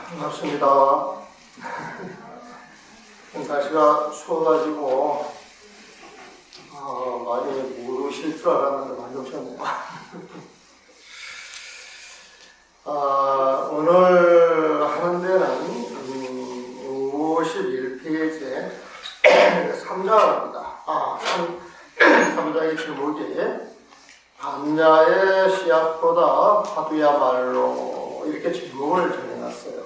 반갑습니다. 날씨가 추워가지고 많이 못 오실 줄 알았는데 많이 오셨네요. 오늘 하는 데는 51페이지에 3장입니다. 3장의 제목이 반야의 씨앗보다 화두야말로 이렇게 제목을 정해놨어요.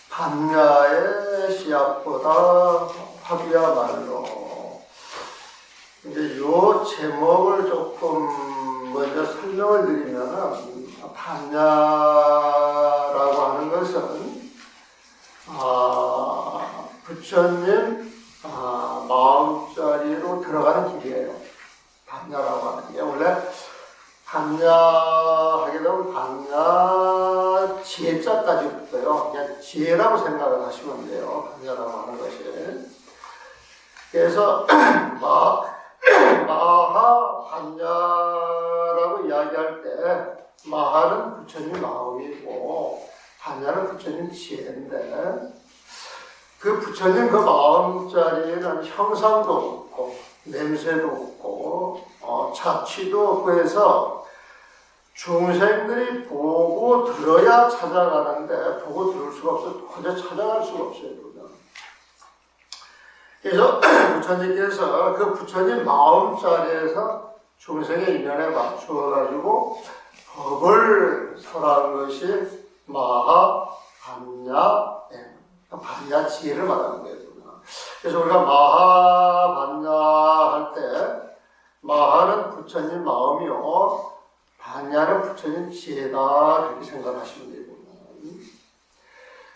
반야의 씨앗보다 화두야말로. 이제 이 제목을 조금 먼저 설명을 드리면은, 반야라고 하는 것은 부처님 마음자리로 들어가는 길이에요. 반야라고 하는 게 원래 반야하게 되면 반야 지혜자까지 붙어요. 그냥 지혜라고 생각을 하시면 돼요. 반야라고 하는 것이. 그래서 마하 반야라고 이야기할 때 마하는 부처님 마음이고 반야는 부처님 지혜인데, 그 부처님 그 마음자리에는 형상도 없고 냄새도 없고 자취도 없고 해서 중생들이 보고 들어야 찾아가는데 보고 들을 수가 없어요. 혼자 찾아갈 수가 없어요. 그래서 부처님께서 그 부처님 마음자리에서 중생의 인연에 맞추어가지고 법을 설한 것이 마하, 반야, 반야 지혜를 말하는 거예요. 그래서 우리가 마하, 반야 할 때 마하는 부처님 마음이요, 반야는 부처님 지혜다, 그렇게 생각하시면 되거든요.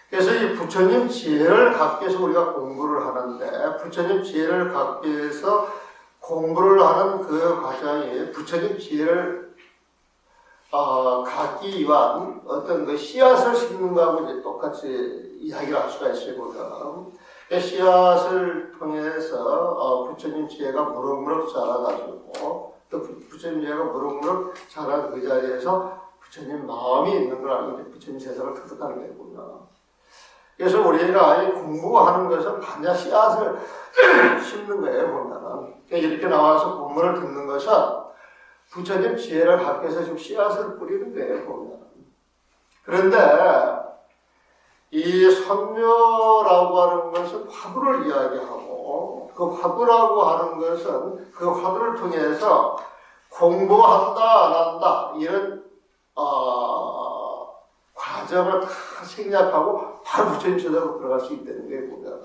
그래서 이 부처님 지혜를 갖기 위해서 우리가 공부를 하는데, 부처님 지혜를 갖기 위해서 공부를 하는 그 과정이 부처님 지혜를 갖기 위한 어떤 그 씨앗을 심는 거하고 이제 똑같이 이야기를 할 수가 있어요. 씨앗을 통해서 부처님 지혜가 무럭무럭 자라가지고, 또 부처님 지혜가 무럭무럭 자란 그 자리에서 부처님 마음이 있는 걸 알고 부처님 세상을 터득하는 거군요. 그래서 우리가 이 공부하는 것은 반야 씨앗을 심는 거예요, 보면은. 이렇게 나와서 본문을 듣는 것은 부처님 지혜를 갖기 위해서 지금 씨앗을 뿌리는 거예요, 보면. 그런데 이 선묘라고 하는 것은 화두를 이야기하고, 그 화두라고 하는 것은 그 화두를 통해서 공부한다, 안 한다, 이런 과정을 다 생략하고 바로 부처님 제자로 들어갈 수 있다는 거예요, 보면.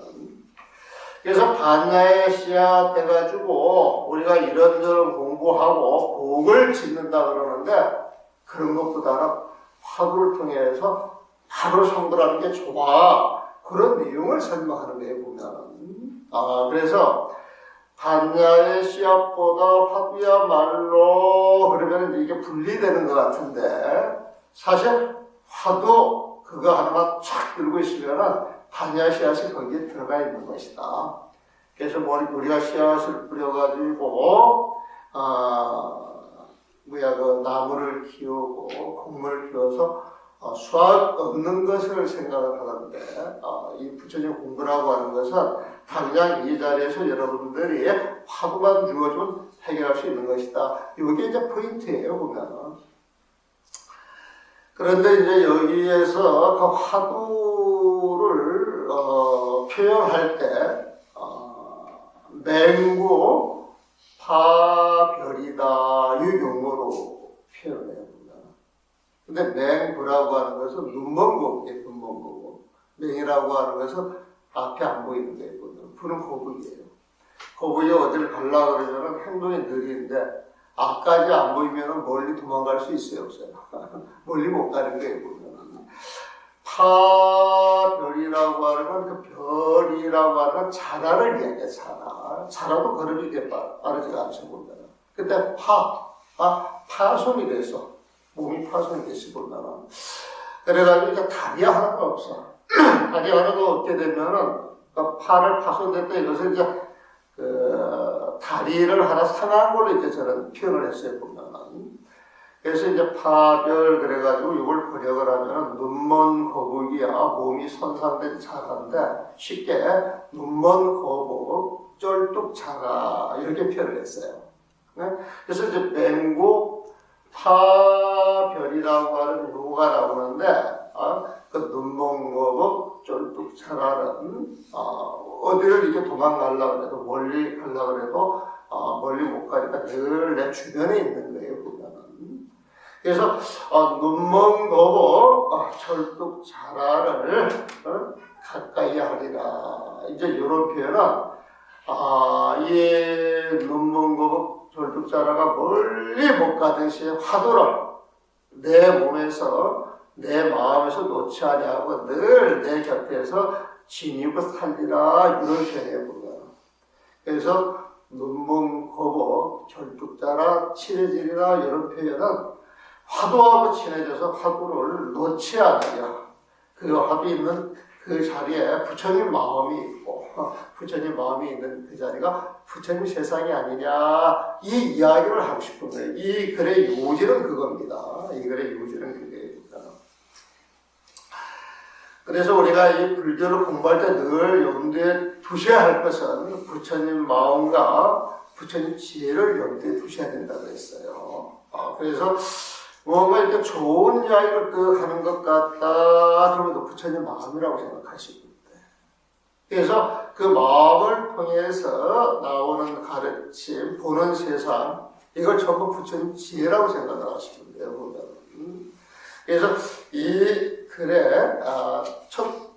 그래서 반야의 씨앗 해가지고 우리가 이런저런 공부하고 복을 짓는다 그러는데, 그런 것보다는 화두를 통해서 바로 성불하는 게 좋아, 그런 내용을 설명하는 거예요, 보면. 그래서 반야의 씨앗보다 화두야말로 그러면 이게 분리되는 것 같은데, 사실 화두 그거 하나만 촥 들고 있으면은 반야 씨앗이 거기에 들어가 있는 것이다. 그래서 우리가 씨앗을 뿌려가지고 그 나무를 키우고 곡물을 키워서 수확 얻는 것을 생각을 하는데, 이 부처님 공부라고 하는 것은 당장 이 자리에서 여러분들이 화두만 주어주면 해결할 수 있는 것이다. 이게 이제 포인트예요, 보면. 그런데 이제 여기에서 그 화두를 표현할 때 맹구 파별이다 이 용어로 표현을 해요. 근데 맹구라고 하는 것은 눈먼 거고, 눈먼 거고, 맹이라고 하는 것은 앞에 안 보이는 거예요. 부는 거북이에요. 거북이 어디를 가려고 그러면 행동이 느린데, 앞까지 안 보이면 멀리 도망갈 수 있어요, 없어요? 멀리 못 가는 거예요, 보면. 파별이라고 하는 건, 그 별이라고 하는 건 자라를 이야기해요, 자라. 자라도 걸음이 이렇게 빠르지가 않죠, 보면. 근데 파손이 돼서, 몸이 파손이 됐을 보면. 그래가지고 이제 다리 하나가 없어. 다리 하나가 없게 되면은, 그 팔을 파손됐다, 이것을 이제, 다리를 하나 상한 걸로 이렇게 저는 표현을 했어요, 보면. 그래서 이제 파별 그래가지고 이걸 번역을 하면 눈먼 거북이야 몸이 손상된 자라인데 쉽게 눈먼 거북 쩔뚝 자라 이렇게 표현을 했어요. 네? 그래서 이제 맹고 파별이라고 하는 요가 나오는데 그 눈먼 거북 쩔뚝 자라는 어디를 이렇게 도망가려고 해도 멀리 가려고 해도 멀리 못 가니까 늘 내 주변에 있는 거예요 보면은. 그래서 눈먼 거북 철뚝 자라를 가까이 하리라. 이제 이런 표현은 이 눈먼 거북 철뚝 자라가 멀리 못 가듯이 화두를 내 몸에서 내 마음에서 놓지 아니하고 늘 내 곁에서 지니고 살리라 이런 표현이에요 보면. 그래서 눈먼 거북 철뚝 자라 친해지리라 이런 표현은 화두하고 친해져서 화두를 놓지 않으려 그 화두 있는 그 자리에 부처님 마음이 있고 부처님 마음이 있는 그 자리가 부처님 세상이 아니냐 이 이야기를 하고 싶은 거예요. 이 글의 요지는 그겁니다. 이 글의 요지는 그거예요. 그래서 우리가 이 불교를 공부할 때 늘 염두에 두셔야 할 것은 부처님 마음과 부처님 지혜를 염두에 두셔야 된다고 했어요. 그래서 뭔가 이렇게 좋은 이야기를 하는 것 같다 그러면 부처님 마음이라고 생각하시면 돼요. 그래서 그 마음을 통해서 나오는 가르침, 보는 세상 이걸 전부 부처님 지혜라고 생각을 하시면 돼요. 보면. 그래서 이 글의 첫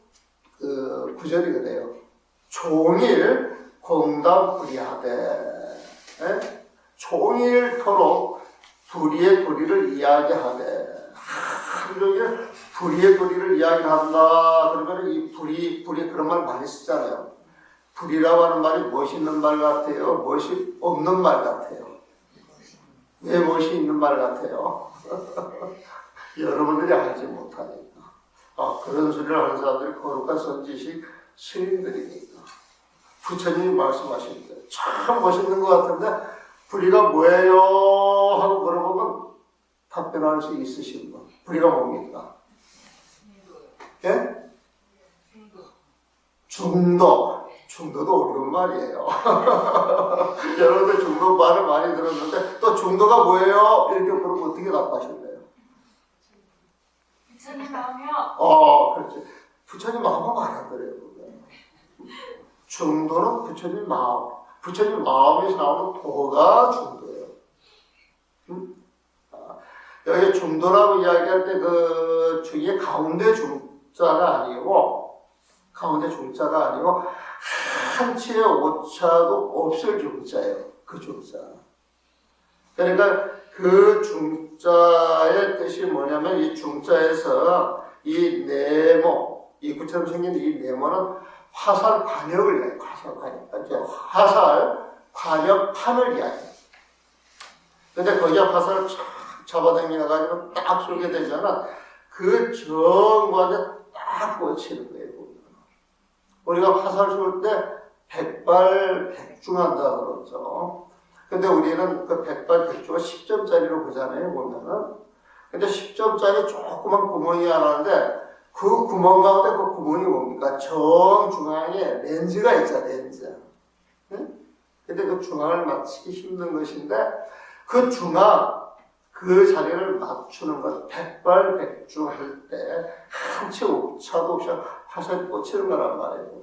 그 구절이 그래요. 종일 공담불이하되 종일토록 불의의 도리를 이야기하되 하루 종일 불의의 도리를 이야기한다. 그러면 이 불의 그런 말 많이 쓰잖아요. 불의라고 하는 말이 멋이 있는 말 같아요? 멋이 없는 말 같아요? 왜 멋이 있는 말 같아요? 여러분들이 알지 못하니까. 그런 소리를 하는 사람들이 거룩한 선지식 스님들이니까. 부처님이 말씀하실 때 참 멋있는 것 같은데 불의가 뭐예요? 하고 물어보면 답변할 수 있으신 분. 불의가 뭡니까? 예? 중도. 중도도 어려운 말이에요. 여러분들 중도 말을 많이 들었는데 또 중도가 뭐예요? 이렇게 물으면 어떻게 답하실래요? 부처님 마음이요? 그렇지. 부처님 마음은 알아들어요. 중도는 부처님 마음. 부처님 마음에서 나오는 도가 중도예요. 여기 중도라고 이야기할 때 그 중에 가운데 중자가 아니고 한치의 오차도 없을 중자예요. 그 중자. 그러니까 그 중자의 뜻이 뭐냐면 이 중자에서 이 네모, 이 구처럼 생긴 이 네모는 화살 관역을 이야기해요. 화살 관역판을 이야기해요. 근데 거기에 화살을 잡아당겨가지고 딱 쏘게 되잖아. 그 정관에 딱 꽂히는 거예요. 우리가 화살 쏠 때 백발백중한다 그러죠. 근데 우리는 그 백발백중을 10점짜리로 보잖아요, 보면은. 근데 10점짜리 조그만 구멍이 하나 있는데 그 구멍 가운데 그 구멍이 뭡니까? 정중앙에 렌즈가 있잖아, 렌즈. 응? 근데 그 중앙을 맞추기 힘든 것인데 그 중앙, 그 자리를 맞추는 것, 백발백중 할 때 한치 오차도 없이 화살이 꽂히는 거란 말이에요.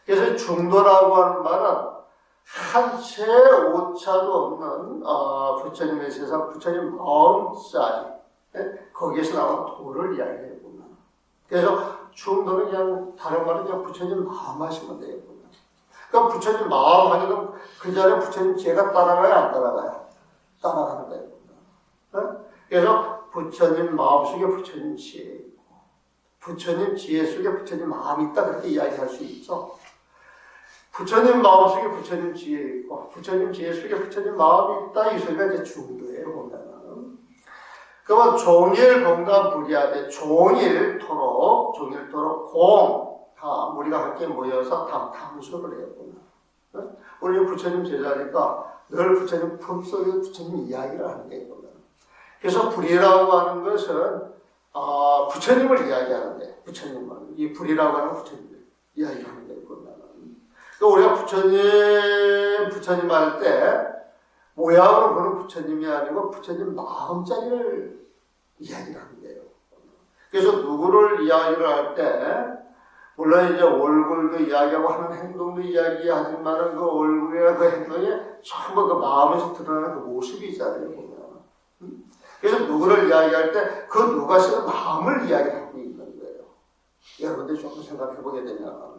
그래서 중도라고 하는 말은 한치의 오차도 없는 부처님의 세상, 부처님 마음자리, 거기에서 나온 도를 이야기해 보면. 그래서 중도는 그냥 다른 말은 그냥 부처님 마음 하시면 돼요. 그러니까 부처님 마음 하게 되면 그 자리에 부처님 지혜가 따라가요, 안 따라가요? 따라가는 거예요. 그래서 부처님 마음 속에 부처님 지혜 있고, 부처님 지혜 속에 부처님 마음이 있다, 그렇게 이야기할 수 있죠. 부처님 마음 속에 부처님 지혜 있고, 부처님 지혜 속에 부처님 마음이 있다, 이 소리가 이제 중도예요, 보면은. 그러면 종일 공담불이하되 종일토록 우리가 함께 모여서 탐수를 해요, 보면. 우리 부처님 제자니까 늘 부처님 품속에 부처님 이야기를 하는 게 보면. 그래서 불이라고 하는 것은 부처님을 이야기하는데, 부처님을 이 불이라고 하는 부처님을 이야기하는 거고, 우리가 부처님 할 때 모양으로 보는 부처님이 아니고 부처님 마음자리를 이야기하는 거예요. 그래서 누구를 이야기를 할 때, 물론 이제 얼굴도 이야기하고 하는 행동도 이야기하지만은 그 얼굴이나 그 행동이 전부 그 마음에서 드러나는 그 모습이잖아요. 보면. 그래서 누구를 이야기할 때 그 누가 쓰는 마음을 이야기하고 있는 거예요. 여러분들 조금 생각해 보게 되면.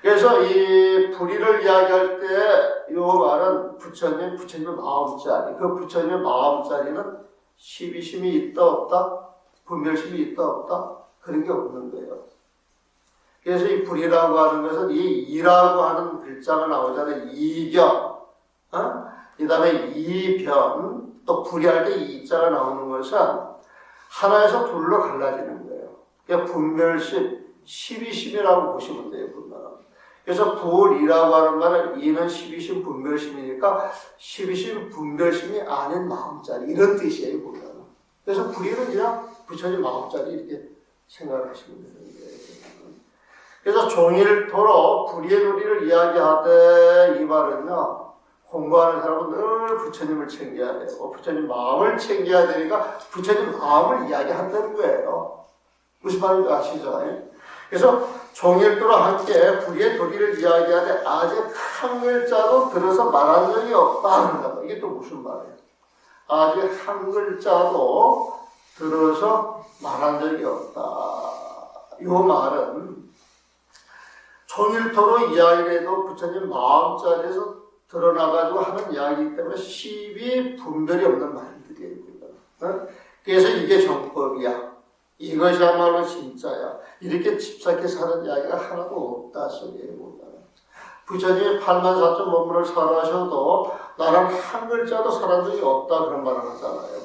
그래서 이 불의를 이야기할 때 이 말은 부처님의 마음자리. 그 부처님의 마음자리는 시비심이 있다 없다? 분별심이 있다 없다? 그런 게 없는 거예요. 그래서 이 불이라고 하는 것은 이 이라고 하는 글자가 나오잖아요. 이견, 그 다음에 이변, 또 불이할 때 이자가 나오는 것은 하나에서 둘로 갈라지는 거예요. 그러니까 분별심, 시비심이라고 보시면 돼요. 보면. 그래서 불이라고 하는 말은 이는 시비심, 분별심이니까 시비심, 분별심이 아닌 마음자리 이런 뜻이에요. 보면. 그래서 불이는 그냥 부처님 마음자리 이렇게 생각을 하시면 되는 거예요. 그래서 종일토록 불의의 도리를 이야기하되 이 말은요, 공부하는 사람은 늘 부처님을 챙겨야 되고 부처님 마음을 챙겨야 되니까 부처님 마음을 이야기한다는 거예요. 무슨 말인지 아시죠? 그래서 종일토록 함께 불의의 도리를 이야기하되 아직 한 글자도 들어서 말한 적이 없다. 이게 또 무슨 말이에요? 아직 한 글자도 들어서 말한 적이 없다. 이 말은 종일토록 이야기해도 부처님 마음자리에서 드러나가지고 하는 이야기이기 때문에 시비 분별이 없는 말들이에요. 그래서 이게 정법이야. 이것이야말로 진짜야. 이렇게 집착해 사는 이야기가 하나도 없다 소리예요. 부처님이 84,000 몸을 살아셔도 나는 한 글자도 살한 적이 없다 그런 말을 하잖아요.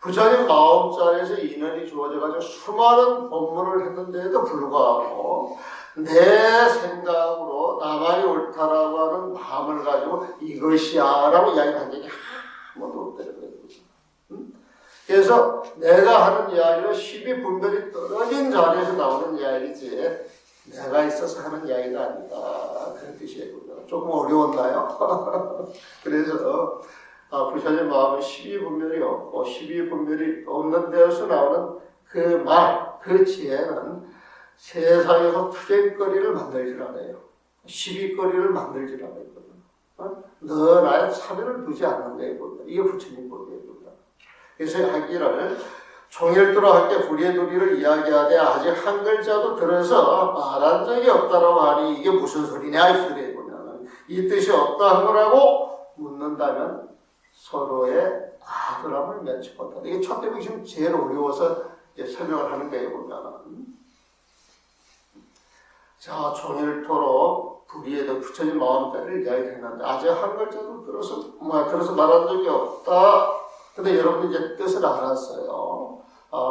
부처님 마음자리에서 인연이 주어져가지고 수많은 법문을 했는데도 불구하고 내 생각으로 나만이 옳다라고 하는 마음을 가지고 이것이야 라고 이야기한 적이 한 번도 없다는 거예요. 그래서 내가 하는 이야기는 시비 분별이 떨어진 자리에서 나오는 이야기지 내가 있어서 하는 이야기가 아니다 그런 뜻이에요. 조금 어려웠나요? 그래서 부처님 마음은 시비 분별이 없고 시비 분별이 없는 데에서 나오는 그 말, 그 지혜는 세상에서 투쟁거리를 만들질 않아요. 시비거리를 만들질 않아요. 너 나의 차별을 두지 않는 거예요. 이게 부처님 법이에요. 그래서 하기를 종일토록 함께 불의의 도리를 이야기하되 아직 한 글자도 들어서 말한 적이 없다라고 하니 이게 무슨 소리냐 이 소리에 보면 이 뜻이 없다 한 거라고 묻는다면 서로의 아들함을 면치 못한다. 이게 첫 대목이 지금 제일 어려워서 이제 설명을 하는 거예요. 보면 자 종일토록 불의에도 부처님 마음자리를 이야기했는데 아직 한 글자도 들어서 말한 적이 없다. 근데 여러분이 이제 뜻을 알았어요.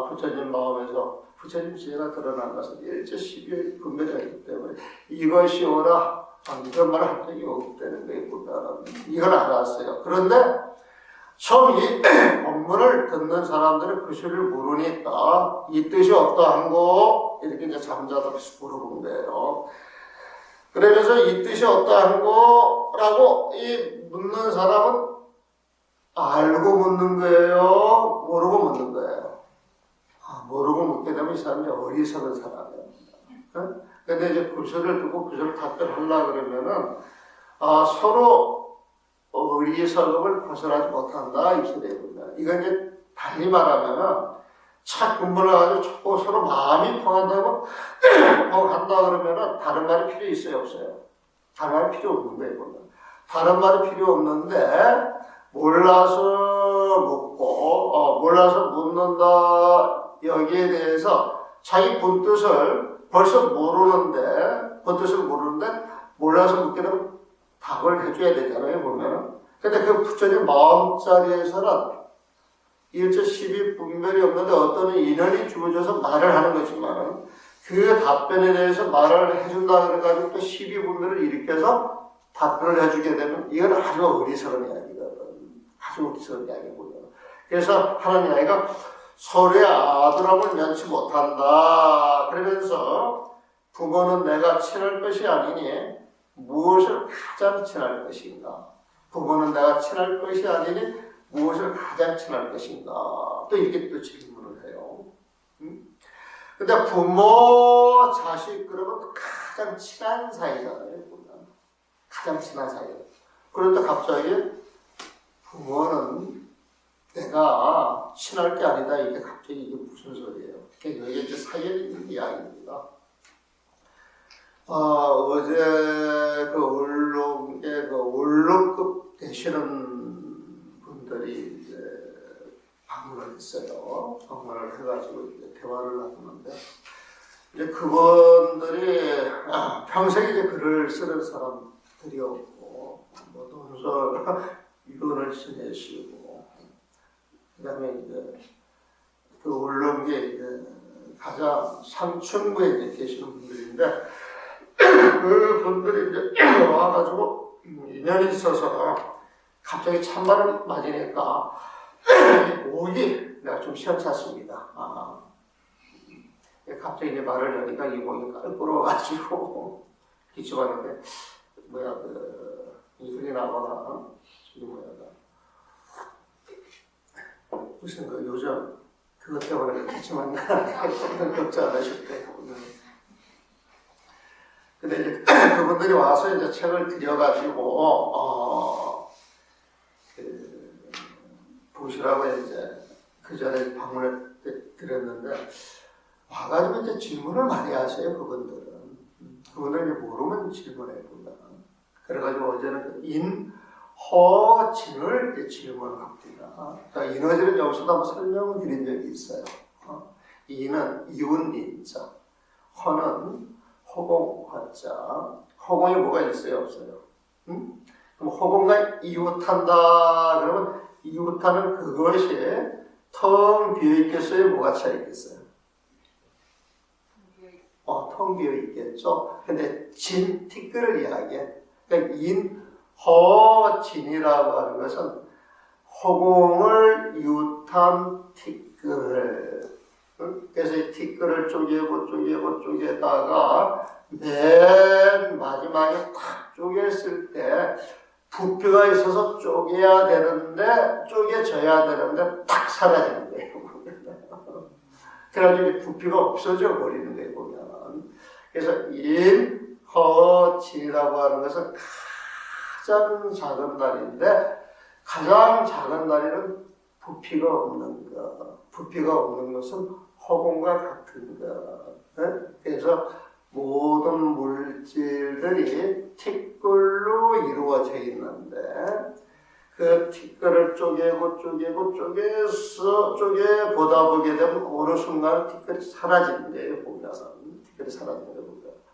부처님 마음에서 부처님 지혜가 드러난 것은 일제 12일 분별이 있기 때문에 이것이 오라 이런 말을 한 적이 없다는 거예요. 이걸 알았어요. 그런데 처음 이 본문을 듣는 사람들은 그 소리를 모르니까 이 뜻이 없다 한 거 이렇게 이제 잠자듯이 물어본 거예요. 그러면서 이 뜻이 없다 한 거라고 이 묻는 사람은 알고 묻는 거예요? 모르고 묻는 거예요? 모르고 묻게 되면 이 사람이 어리석은 사람이에요. 근데 이제 구설을 두고 구설 답변하려고 그러면은, 서로 어리석음을 벗어나지 못한다, 이 소리예요. 이건 이제 달리 말하면은, 착 분분을 가지고 서로 마음이 통한다고, 통한다 그러면은 다른 말이 필요 있어요, 없어요? 다른 말이 필요 없는 거예요, 다른 말이 필요 없는데, 몰라서 묻고, 몰라서 묻는다, 여기에 대해서 자기 본뜻을 벌써 모르는데, 몰라서 묻게 되면 답을 해줘야 되잖아요, 보면. 근데 그 부처님 마음자리에서는 일체 시비 분별이 없는데 어떤 인연이 주어져서 말을 하는 거지만, 그 답변에 대해서 말을 해준다 그래가지고 또 시비 분별을 일으켜서 답변을 해주게 되면, 이건 아주 어리석은 이야기거든. 아주 어리석은 이야기고요. 그래서 하는 이야기가 서로의 아들함을 면치 못한다. 그러면서 부모는 내가 친할 것이 아니니 무엇을 가장 친할 것인가? 부모는 내가 친할 것이 아니니 무엇을 가장 친할 것인가? 또 이렇게 또 질문을 해요. 근데 부모, 자식 그러면 가장 친한 사이잖아요. 가장 친한 사이. 그런데 갑자기 부모는 내가 친할 게 아니다. 이게 갑자기 이게 무슨 소리예요? 이게 이제 사이에 있는 이야기입니다. 어제 그 언론에 그 언론급 되시는 분들이 이제 방문을 했어요. 방문을 해가지고 이제 대화를 나누는데 이제 그분들이 평생 이제 글을 쓰는 사람들이었고 뭐 논설 이론을 지내시고 그다음에 이제 그 언론계 이제 가장 상층부에 이제 계시는 분들인데 그 분들이 이제 와가지고 인연이 있어서 갑자기 찬바람 맞으니까 목이 내가 좀 시원찮습니다. 갑자기 이제 말을 하니까 이 목이 깔끔해가지고 기침하는데 이불이 나거나 무슨 그 요즘 그것 때문에 기침하는 거 걱정 안 하실 거예요. 근데 이제 그분들이 와서 이제 책을 드려가지고 보시라고 이제 그 전에 방문을 드렸는데 와가지고 이제 질문을 많이 하세요. 그분들은 이제 모르면 질문해요. 그래가지고 어제는 인허진을 이제 질문을 합니다. 인허진은 여기서도 한번 설명을 드린 적이 있어요. 인은 이웃 인자, 허는 허공 화자. 허공에 뭐가 있어요? 없어요? 그럼 허공과 이웃한다 그러면 이웃하는 그것이 텅 비어있겠어요? 뭐가 차있겠어요? 텅 비어있겠죠? 근데 진, 티끌을 이야기해. 그러니까 인허진이라고 하는 것은 허공을 이웃한 티끌. 그래서 이 티끌을 쪼개다가 맨 마지막에 탁 쪼갰을 때 부피가 있어서 쪼개져야 되는데 탁 사라지는 거예요. 그래가지고 부피가 없어져 버리는 거예요, 보면. 그래서 인허진이라고 하는 것은 가장 작은 다리인데 가장 작은 다리는 부피가 없는 것. 부피가 없는 것은 허공과 같은 것. 그래서 모든 물질들이 티끌로 이루어져 있는데 그 티끌을 쪼개보다 보게 되면 어느 순간 티끌이 사라지는 거예요. 보면은 티끌이 사라지는 거예요.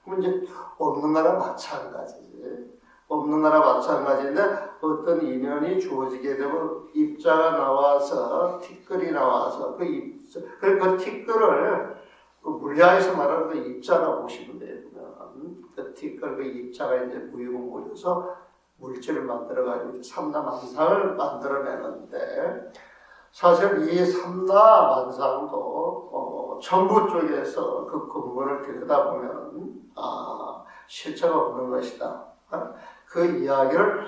그럼 이제 없는 거나 마찬가지지. 없는 거나 마찬가지인데 어떤 인연이 주어지게 되면 입자가 나와서 티끌이 나와서 그 티끌을 그 물리학에서 말하는 그 입자라고 보시면 돼요. 그 티끌 그 입자가 이제 모이고 모여서 물질을 만들어가지고 삼라만상을 만들어내는데 사실 이 삼라만상도 전부 쪽에서 그 근본을 들여다보면 실체가 없는 것이다. 그 이야기를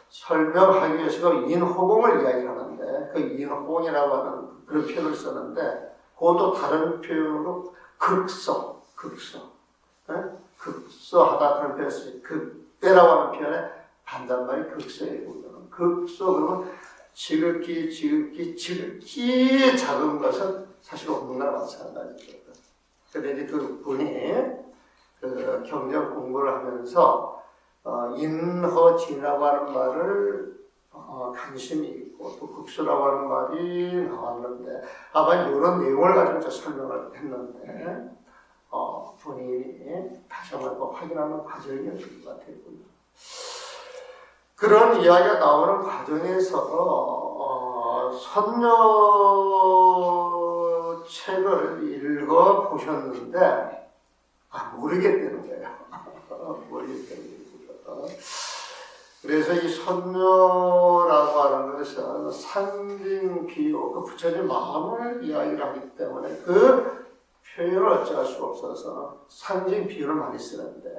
설명하기 위해서 인허공을 이야기하는데 그 인허공이라고 하는 그런 표현을 쓰는데 그것도 다른 표현으로 극서하다 그런 표현을 써요. 극대라고 하는 표현에 반대말이 극서예요. 극서 그러면 지극히 작은 것은 사실 없는 거나 마찬가지예요. 그런데 이제 그 분이 그 경전 공부를 하면서 인허진이라고 하는 말을 관심이 있고 또 극수라고 하는 말이 나왔는데 아마 이런 내용을 가지고 설명을 했는데 본인이 다시 한번 확인하는 과정이었을 것 같아요. 그런 이야기가 나오는 과정에서 선녀 책을 읽어보셨는데 모르겠다는 거예요. 모르겠다는 거예요. 그래서 이 선녀라고 하는 것은 상징 비유, 그 부처님 마음을 이야기를 하기 때문에 그 표현을 어찌할 수 없어서 상징 비유를 많이 쓰는데,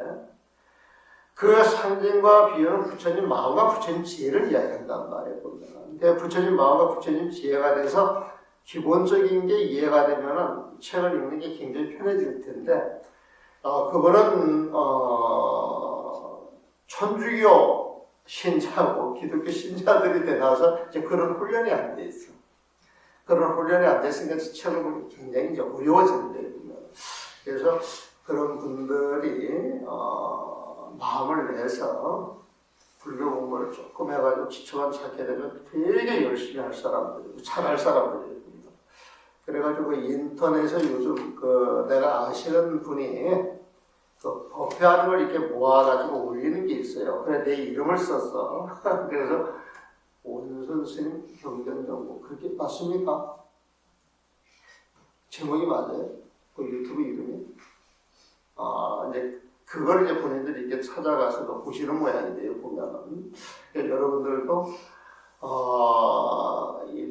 그 상징과 비유는 부처님 마음과 부처님 지혜를 이야기한단 말이에요. 근데 부처님 마음과 부처님 지혜가 돼서 기본적인 게 이해가 되면은 책을 읽는 게 굉장히 편해질 텐데, 그거는 천주교 신자고 기독교 신자들이 되나서 이제 그런 훈련이 안 돼 있어. 그런 훈련이 안 됐으니까 책을 보기 굉장히 이제 어려워진대요. 그래서 그런 분들이 마음을 내서 불교 공부를 조금 해가지고 지쳐만 찾게 되면 되게 열심히 할 사람들이고 잘할 사람들입니다. 그래가지고 인터넷에 요즘 내가 아시는 분이 그 법회하는 걸 이렇게 모아가지고 올리는 게 있어요. 그래 내 이름을 썼어. 그래서 온선 스님 경전정보 그렇게 맞습니까? 제목이 맞아요? 그 유튜브 이름이? 이제 그걸 이제 본인들이 이렇게 찾아가서 보시는 모양인데요, 보면은. 여러분들도,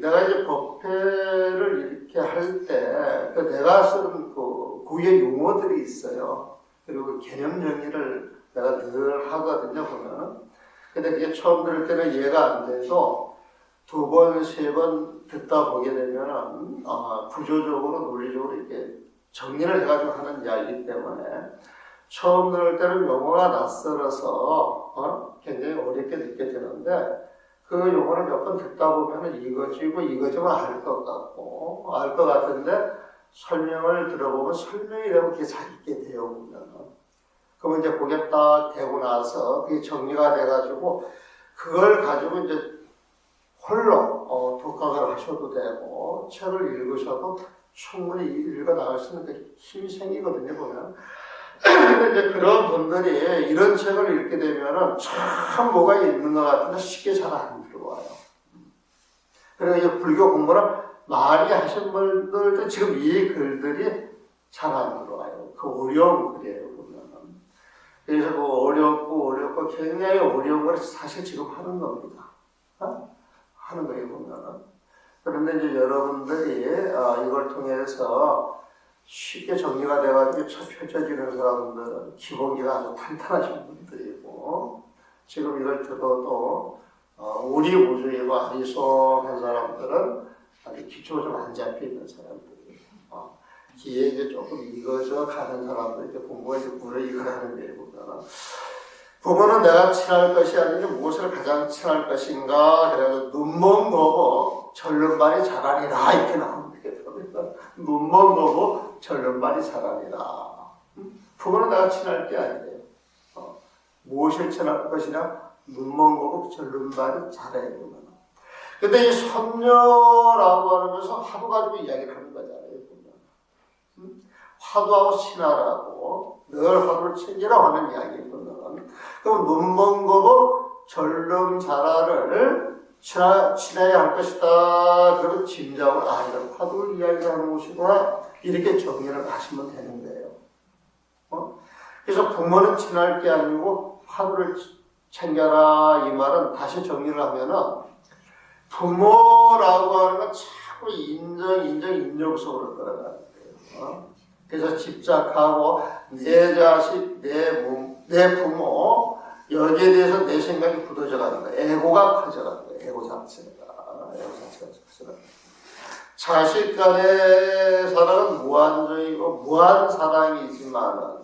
내가 이제 법회를 이렇게 할 때, 내가 쓴 고유의 용어들이 있어요. 그리고 개념 정의를 내가 늘 하거든요, 보면은. 근데 그게 처음 들을 때는 이해가 안 돼서 두 번, 세 번 듣다 보게 되면은, 구조적으로, 논리적으로 이렇게 정리를 해가지고 하는 이야기이기 때문에 처음 들을 때는 용어가 낯설어서 굉장히 어렵게 느껴지는데 그 용어를 몇 번 듣다 보면 이거지고 이거지만 알 것 같고 알 것 같은데 설명을 들어보면 설명이 되고 그게 잘 있게 돼요. 보면은. 그러면 이제 고개 딱 대고 나서 그게 정리가 돼가지고 그걸 가지고 이제 홀로 독학을 하셔도 되고 책을 읽으셔도 충분히 읽어 나갈 수 있는 힘이 생기거든요. 보면. 근데 이제 그런 분들이 이런 책을 읽게 되면은 참 뭐가 있는 것 같은데 쉽게 잘 안 들어와요. 그리고 이제 불교 공부를 많이 하신 분들도 지금 이 글들이 잘 안 들어와요. 그 어려운 글이에요, 보면은. 그래서 그 어렵고 굉장히 어려운 걸 사실 지금 하는 겁니다. 하는 거예요, 보면은. 그런데 이제 여러분들이 이걸 통해서 쉽게 정리가 돼가지고 펼쳐지는 사람들은 기본기가 아주 탄탄하신 분들이고 지금 이걸 들어도 오리무중이고 아리송한 사람들은 아주 기초가 좀 안 잡혀있는 사람들이에요. 뒤에 이제 조금 익어져 가는 사람들 이렇게 공부가 이제 무르익어가는 데 보면은 부모는 내가 친할 것이 아니니 무엇을 가장 친할 것인가 그래서 눈먼 거고 절름발이 자라니라 이렇게 나옵니다. 눈먼 거고 절름발이 자라니라. 부모는 내가 친할 게 아니에요. 무엇을 친할 것이냐? 눈먼 거고 절름발이 자라야 되구나. 근데 이 선녀라고 하는 것은 화두 가지고 이야기를 하는 거잖아요. 화두하고 친하라고 늘 화두를 챙기라고 하는 이야기거든. 그럼 눈먼 거고 절름 자라를 친해야 할 것이다. 그러면 짐작을 이런 화두를 이야기하는 것이구나. 이렇게 정리를 하시면 되는 거예요. 그래서 부모는 친할 게 아니고 화두를 챙겨라 이 말은 다시 정리를 하면은 부모라고 하는 건 자꾸 인정 속으로 들어가는 거예요. 그래서 집착하고 내 자식, 내 부모 여기에 대해서 내 생각이 굳어져 가는 거예요. 에고가 커져가는 거예요. 에고 자체가 커져가는 거예요. 자식 간의 사랑은 무한정이고 무한 사랑이지만은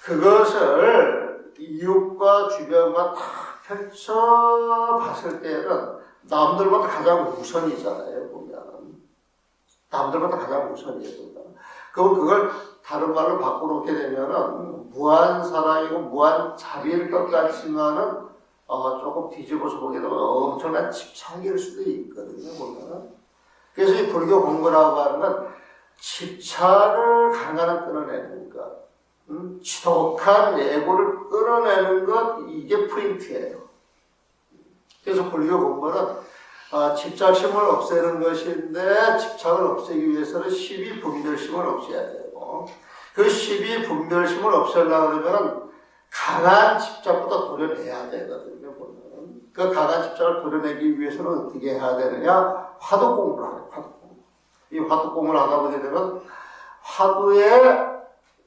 그것을 이웃과 주변과 다 펼쳐 봤을 때는 남들보다 가장 우선이잖아요. 보면 남들보다 가장 우선이에요. 그럼 그걸 다른 말로 바꿔놓게 되면은 무한 사랑이고 무한 자비일 것 같지만은 조금 뒤집어서 보게 되면 엄청난 집착일 수도 있거든요. 보면은. 그래서 이 불교 공부라고 하는 건 집착을 강간을 끊어내는 것, 지독한 애고를 끊어내는 것 이게 포인트예요. 그래서 불교 공부는 집착심을 없애는 것인데 집착을 없애기 위해서는 시비분별심을 없애야 되고 그 시비분별심을 없애려고 그러면 강한 집착보다 도려내야 되거든요. 보면. 그 강한 집착을 도려내기 위해서는 어떻게 해야 되느냐? 화두 공부를 하는 화두 공부. 이 화두 공부를 하다 보게 되면 화두에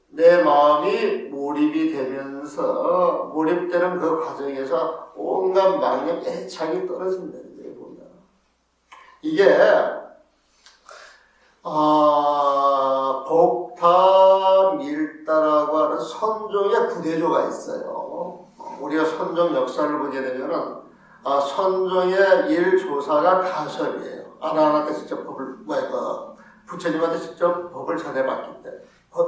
내 마음이 몰입이 되면서 몰입되는 그 과정에서 온갖 망념, 애착이 떨어진다는 거예요. 보면. 이게 복타밀다라고 하는 선종의 구대조가 있어요. 우리가 선종 역사를 보게 되면은 선종의 일조사가 가섭이에요. 하나님한테 직접 부처님한테 직접 법을 전해받기 때문에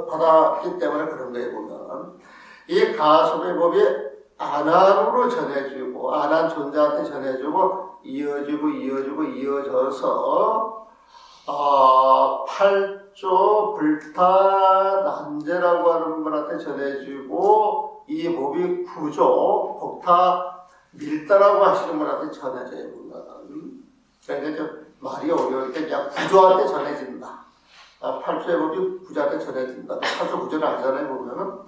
받았기 때문에 그런 거에 보면 이 가섭의 법이 안한으로 전해지고 안한 존재한테 전해지고 이어져서 8조 불타난제라고 하는 분한테 전해지고 이 법이 9조 복타밀다라고 하시는 분한테 전해져요. 그러니까 말이 어려울 때 그냥 9조한테 전해진다. 8조의 법이 9조한테 전해진다. 8조 9조를 알잖아요. 보면은.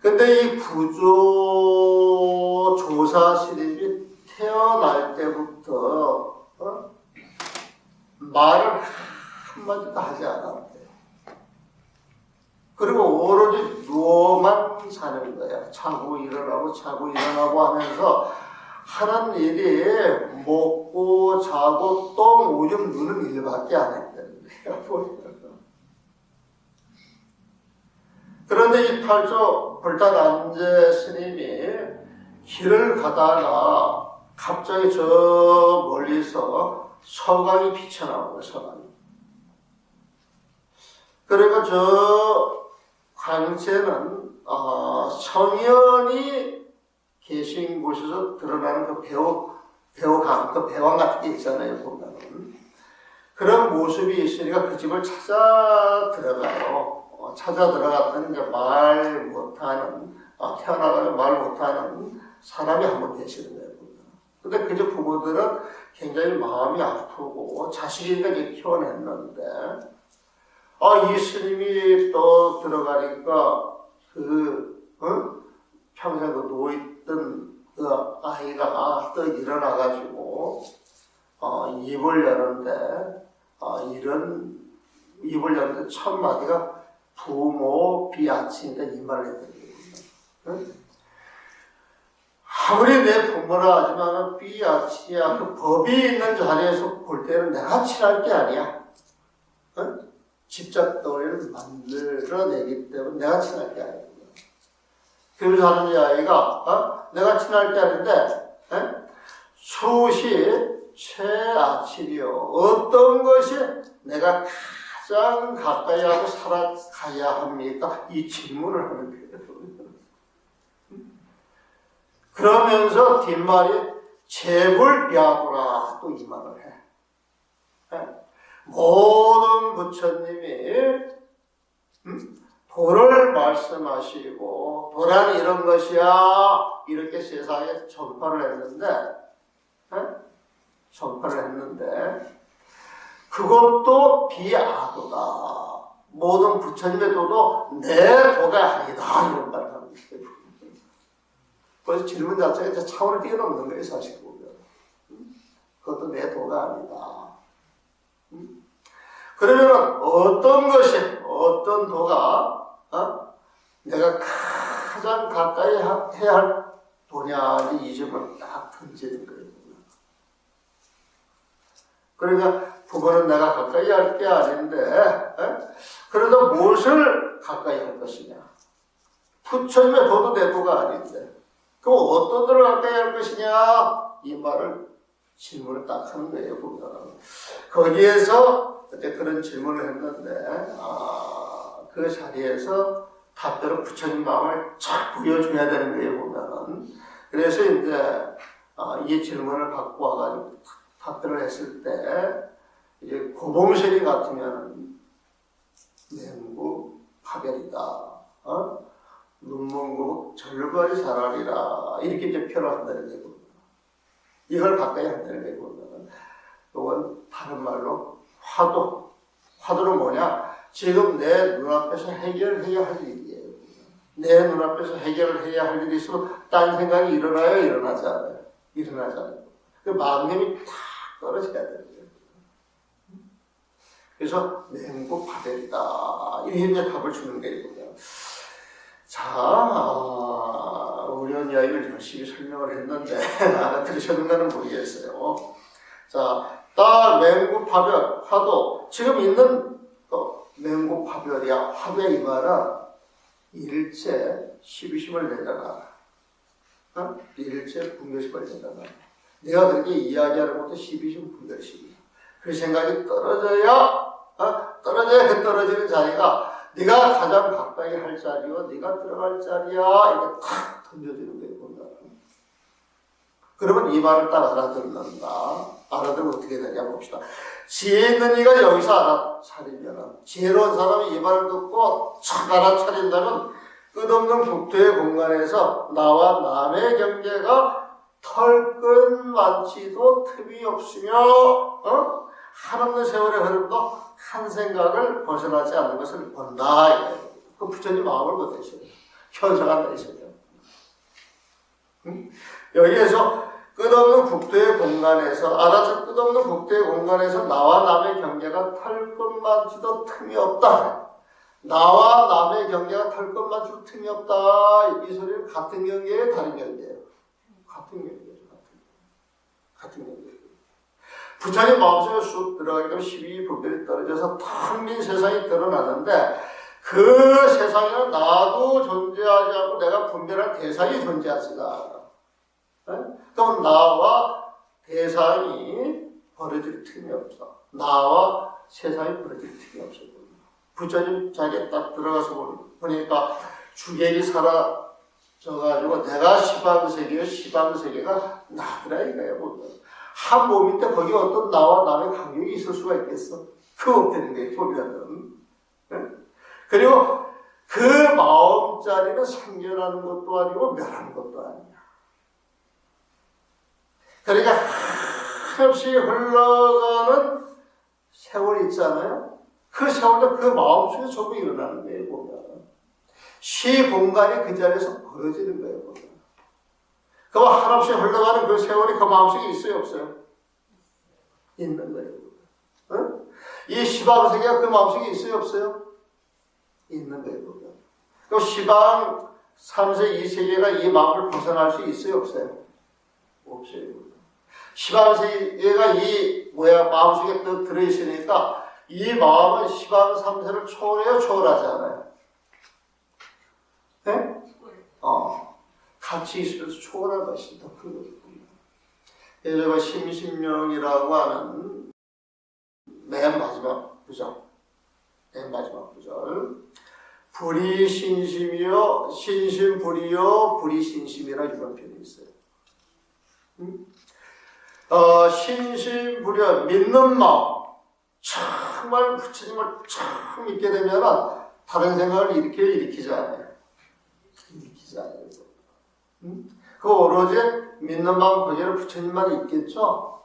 근데 이 9조 조사 스님이 태어날 때부터 말을 한마디도 하지 않았대요. 그리고 오로지 누워만 사는 거야. 자고 일어나고 하면서 하는 일이 먹고 자고 똥 오줌 누는 일밖에 안 했다는 거야. 그런데 이 8조 불타난제 스님이 길을 가다가 갑자기 저 멀리서 서강이 비쳐나오고 서강이. 그러니까 저 광채는 성현이 계신 곳에서 드러나는 그 배우강, 그 배왕 같은 게 있잖아요, 보면은. 그런 모습이 있으니까 그 집을 찾아 들어가요. 찾아 들어갔더니 이제 말 못하는, 태어나가지고 말 못하는 사람이 한 분 계시는 거예요. 근데 그 집 부모들은 굉장히 마음이 아프고 자식이니까 이제 키워냈는데, 이 스님이 또 들어가니까 평생 그 누워있던 그 아이가 또 일어나가지고, 입을 여는데, 입을 여는데 첫 마디가 부모 비아치니까 이 말을 했거든요. 아무리 내 부모라 하지만 비아치야, 그 법이 있는 자리에서 볼 때는 내가 친할 게 아니야. 집착덩어리를 만들어내기 때문에 내가 친할 게 아니야. 그러면서 하는 이 아이가 내가 친할 게 아닌데 수시 최아치리요. 어떤 것이 내가 가장 가까이 하고 살아가야 합니까? 이 질문을 하는 거예요. 그러면서 뒷말이 제불비하구라 또 이 말을 해. 모든 부처님이 도를 말씀하시고 도란 이런 것이야 이렇게 세상에 전파를 했는데 그것도 비아도다. 모든 부처님의 도도 내 도가 아니다 이런 말을 하는 거예요. 그래서 질문 자체가 이제 차원을 뛰어넘는 거예요. 사실 보면 그것도 내 도가 아니다. 그러면 어떤 도가 내가 가장 가까이 해야 할 도냐 이 질문을 딱 던지는 거예요. 그러니까 부모는 내가 가까이 할 게 아닌데 그래도 무엇을 가까이 할 것이냐. 부처님의 도도 내 도가 아닌데 그럼 어떤 도를 가까이 할 것이냐 이 말을 질문을 딱 하는 거예요. 보면 거기에서 그때 그런 질문을 했는데 그 자리에서 답변을 부처님 마음을 쫙 보여줘야 되는 거예요. 보면은 그래서 이제 이 질문을 갖고 와가지고 답변을 했을 때 이제 고봉실이 같으면 맹구 파별이다. 눈먼구 절거리 사라리라 이렇게 이제 표현을 한다는 거예요. 이걸 가까이 한다는 거예요. 이건 다른 말로 화두는 뭐냐? 지금 내 눈앞에서 해결해야 할 일이에요. 내 눈앞에서 해결을 해야 할 일이 있으면 딴 생각이 일어나요? 일어나지 않아요? 일어나지 않아요. 그 마음이 탁 떨어져야 되는 거예요. 그래서 맹구파별이다. 이렇게 이제 답을 주는 거예요. 자, 우리는 이야기를 열심히 설명을 했는데 알아들으셨는가는 모르겠어요. 자, 딱 맹구파별, 화도 지금 있는 맹구파별이야. 화두의 이 말은 일체 12심을 내려놔. 일체 분별심을 내려놔. 내가 그렇게 이야기하는 것도 12심 분별심이야. 그 생각이 떨어져야 그 떨어지는 자리가 네가 가장 가까이 할 자리와 네가 들어갈 자리야. 이거 탁 던져주는 거예요. 그러면 이 말을 딱 알아듣는다. 알아들으면 어떻게 되냐 봅시다. 지혜 있는 이가 여기서 알아차리면, 지혜로운 사람이 이 말을 듣고 착 알아차린다면 끝없는 국토의 공간에서 나와 남의 경계가 털끝만치도 틈이 없으며 한없는 세월의 흐름도 한 생각을 벗어나지 않는 것을 본다. 그 부처님 마음을 못 내셔요. 현사가 내셔요. 여기에서 끝없는 국토의 공간에서 알아서 끝없는 국토의 공간에서 나와 남의 경계가 털끝만치도 틈이 없다. 나와 남의 경계가 털끝만치도 틈이 없다. 이 소리는 같은 경계예요, 다른 경계예요? 같은 경계죠. 같은 경계예요. 부처님 마음속에 쑥 들어가게 되면 12분별이 떨어져서 텅 빈 세상이 드러나는데 그 세상에는 나도 존재하지 않고 내가 분별한 대상이 존재하지가 않아. 그럼 나와 대상이 벌어질 틈이 없어. 나와 세상이 벌어질 틈이 없어. 부처님 자리에 딱 들어가서 보니까 주객이 사라져가지고 내가 시방세계요, 시방세계가 나더라 이거예요. 한 몸인데 거기 어떤 나와 남의 간격이 있을 수가 있겠어? 그거 없다는 거예요, 보면은. 그리고 그 마음자리는 생겨나는 것도 아니고 멸하는 것도 아니야. 그러니까 한없이 흘러가는 세월이 있잖아요. 그 세월도 그 마음속에 전부 일어나는 거예요, 보면. 시 공간이 그 자리에서 벌어지는 거예요, 보면. 그 한없이 흘러가는 그 세월이 그 마음속에 있어요, 없어요? 있는 거예요. 응? 이 시방세계가 그 마음속에 있어요, 없어요? 있는 거예요, 보면. 그 시방 3세 2세계가 이 마음을 벗어날 수 있어요, 없어요? 없어요. 시방세계가 이 마음속에 들어있으니까 이 마음은 시방 3세를 초월해요, 초월하지 않아요? 네? 같이 있으면서 초월할 것이 더 큰 거거든요. 그래서 심신명이라고 하는 맨 마지막 구절, 불이 신심이요, 신심 불이요, 불이 신심이라 이런 표현이 있어요. 신심 불이 믿는 마음, 정말 부처님을 참 믿게 되면 다른 생각을 일으키지 않아요. 그 오로지 믿는 마음 거기는 부처님만 있겠죠?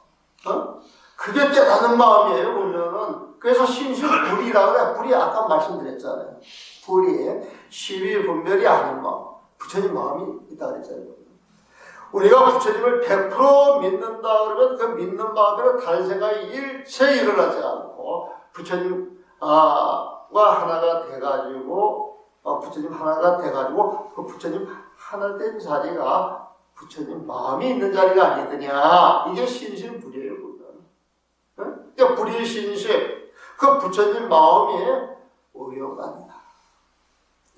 그게 깨닫는 마음이에요, 보면은. 그래서 신심불이라고 그래. 불이 아까 말씀드렸잖아요. 불이 12분별이 아닌 마음. 부처님 마음이 있다 그랬잖아요. 우리가 부처님을 100% 믿는다 그러면 그 믿는 마음에는 다른 생각이 일체 일어나지 않고 부처님과 하나가 돼가지고 부처님 하나가 돼가지고 그 부처님 하나 된 자리가 부처님 마음이 있는 자리가 아니더냐. 이게 신심불이에요. 그러니까 불이 신심, 그 부처님 마음이 오요간다.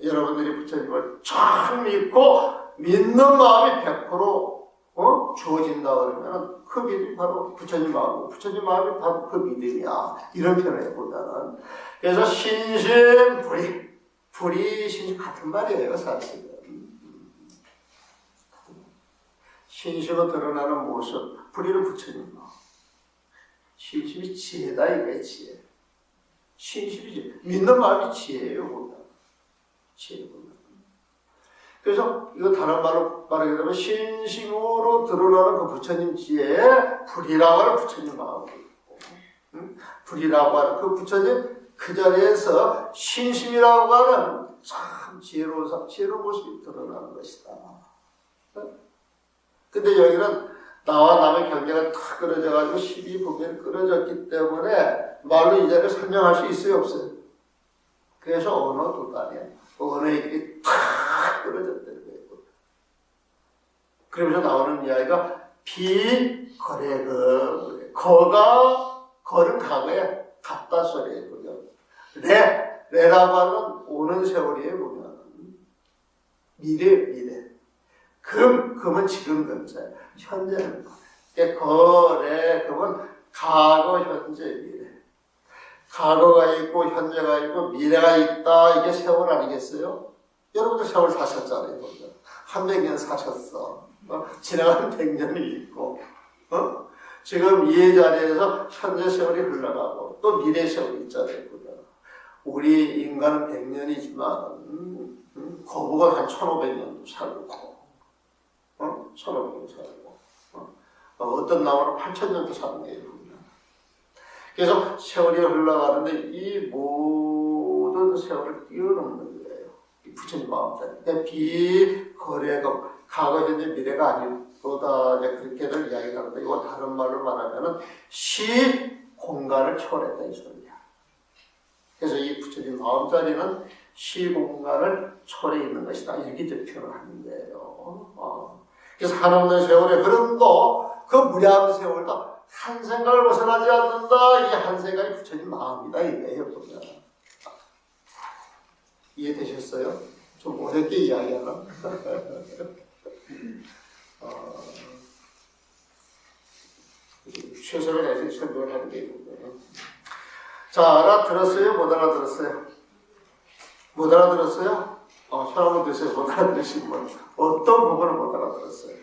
여러분들이 부처님을 참 믿고 믿는 마음이 100% 주어진다 그러면 그 믿음이 바로 부처님 마음이고 부처님 마음이 바로 그 믿음이야. 이런 표현을 해보면은. 그래서 신심, 불이 신심 같은 말이에요, 사실은. 신심으로 드러나는 모습, 불의는 부처님 마음. 신심이 지혜다, 이거야, 지혜. 신심이지. 믿는 마음이 지혜예요, 보면. 지혜구나. 그래서 이거 다른 말로 말하게 되면 신심으로 드러나는 그 부처님 지혜에 불이라고 하는 부처님 마음이 있고, 불이라고 하는 그 부처님 그 자리에서 신심이라고 하는 참 지혜로운 모습이 드러나는 것이다. 근데 여기는 나와 남의 관계가 탁 끊어져가지고 십이분별이 끊어졌기 때문에 말로 이 자리를 설명할 수 있어요, 없어요? 그래서 언어 두 단에 언어의 길이 탁 끊어졌다는 거예요. 그러면서 나오는 이야기가 비거래금, 거는 과거에 갔다 소리예요. 레라고 하는 오는 세월이에요. 보면 미래. 금은 지금 금세, 현재는 거래금은 과거, 현재, 미래. 과거가 있고 현재가 있고 미래가 있다. 이게 세월 아니겠어요? 여러분들 세월 사셨잖아요. 300년 사셨어. 지나가는 100년이 있고, 지금 이 자리에서 현재 세월이 흘러가고 또 미래 세월이 있잖아요. 우리 인간은 100년이지만 거북은 한 1500년도 살고 1500년 살고 어떤 나무는 8000년도 사는 거예요. 그래서 세월이 흘러가는데 이 모든 세월을 뛰어넘는 거예요. 이 부처님 마음대로. 비거래금, 과거, 현재, 미래가 아니보다 그렇게들 이야기를 하는데 이거 다른 말로 말하면은 시공간을 초월했다 이 소리야. 그래서 이 부처님 마음자리는 시공간을 초월해 있는 것이다. 이렇게 표현을 하는 거예요. 그래서 한없는 세월의 흐름도 그 무량한 세월도 한 생각을 벗어나지 않는다. 이 한 생각이 부처님 마음이다. 이거예요. 보면. 이해되셨어요? 좀 어렵게 이야기하나? 최선을 다해서 설명을 하는 게 있는데. 자, 알아들었어요? 못 알아들었어요? 못 알아들었어요? 손 한번 드세요. 못 알아들으신 분. 어떤 부분을 못 알아들었어요?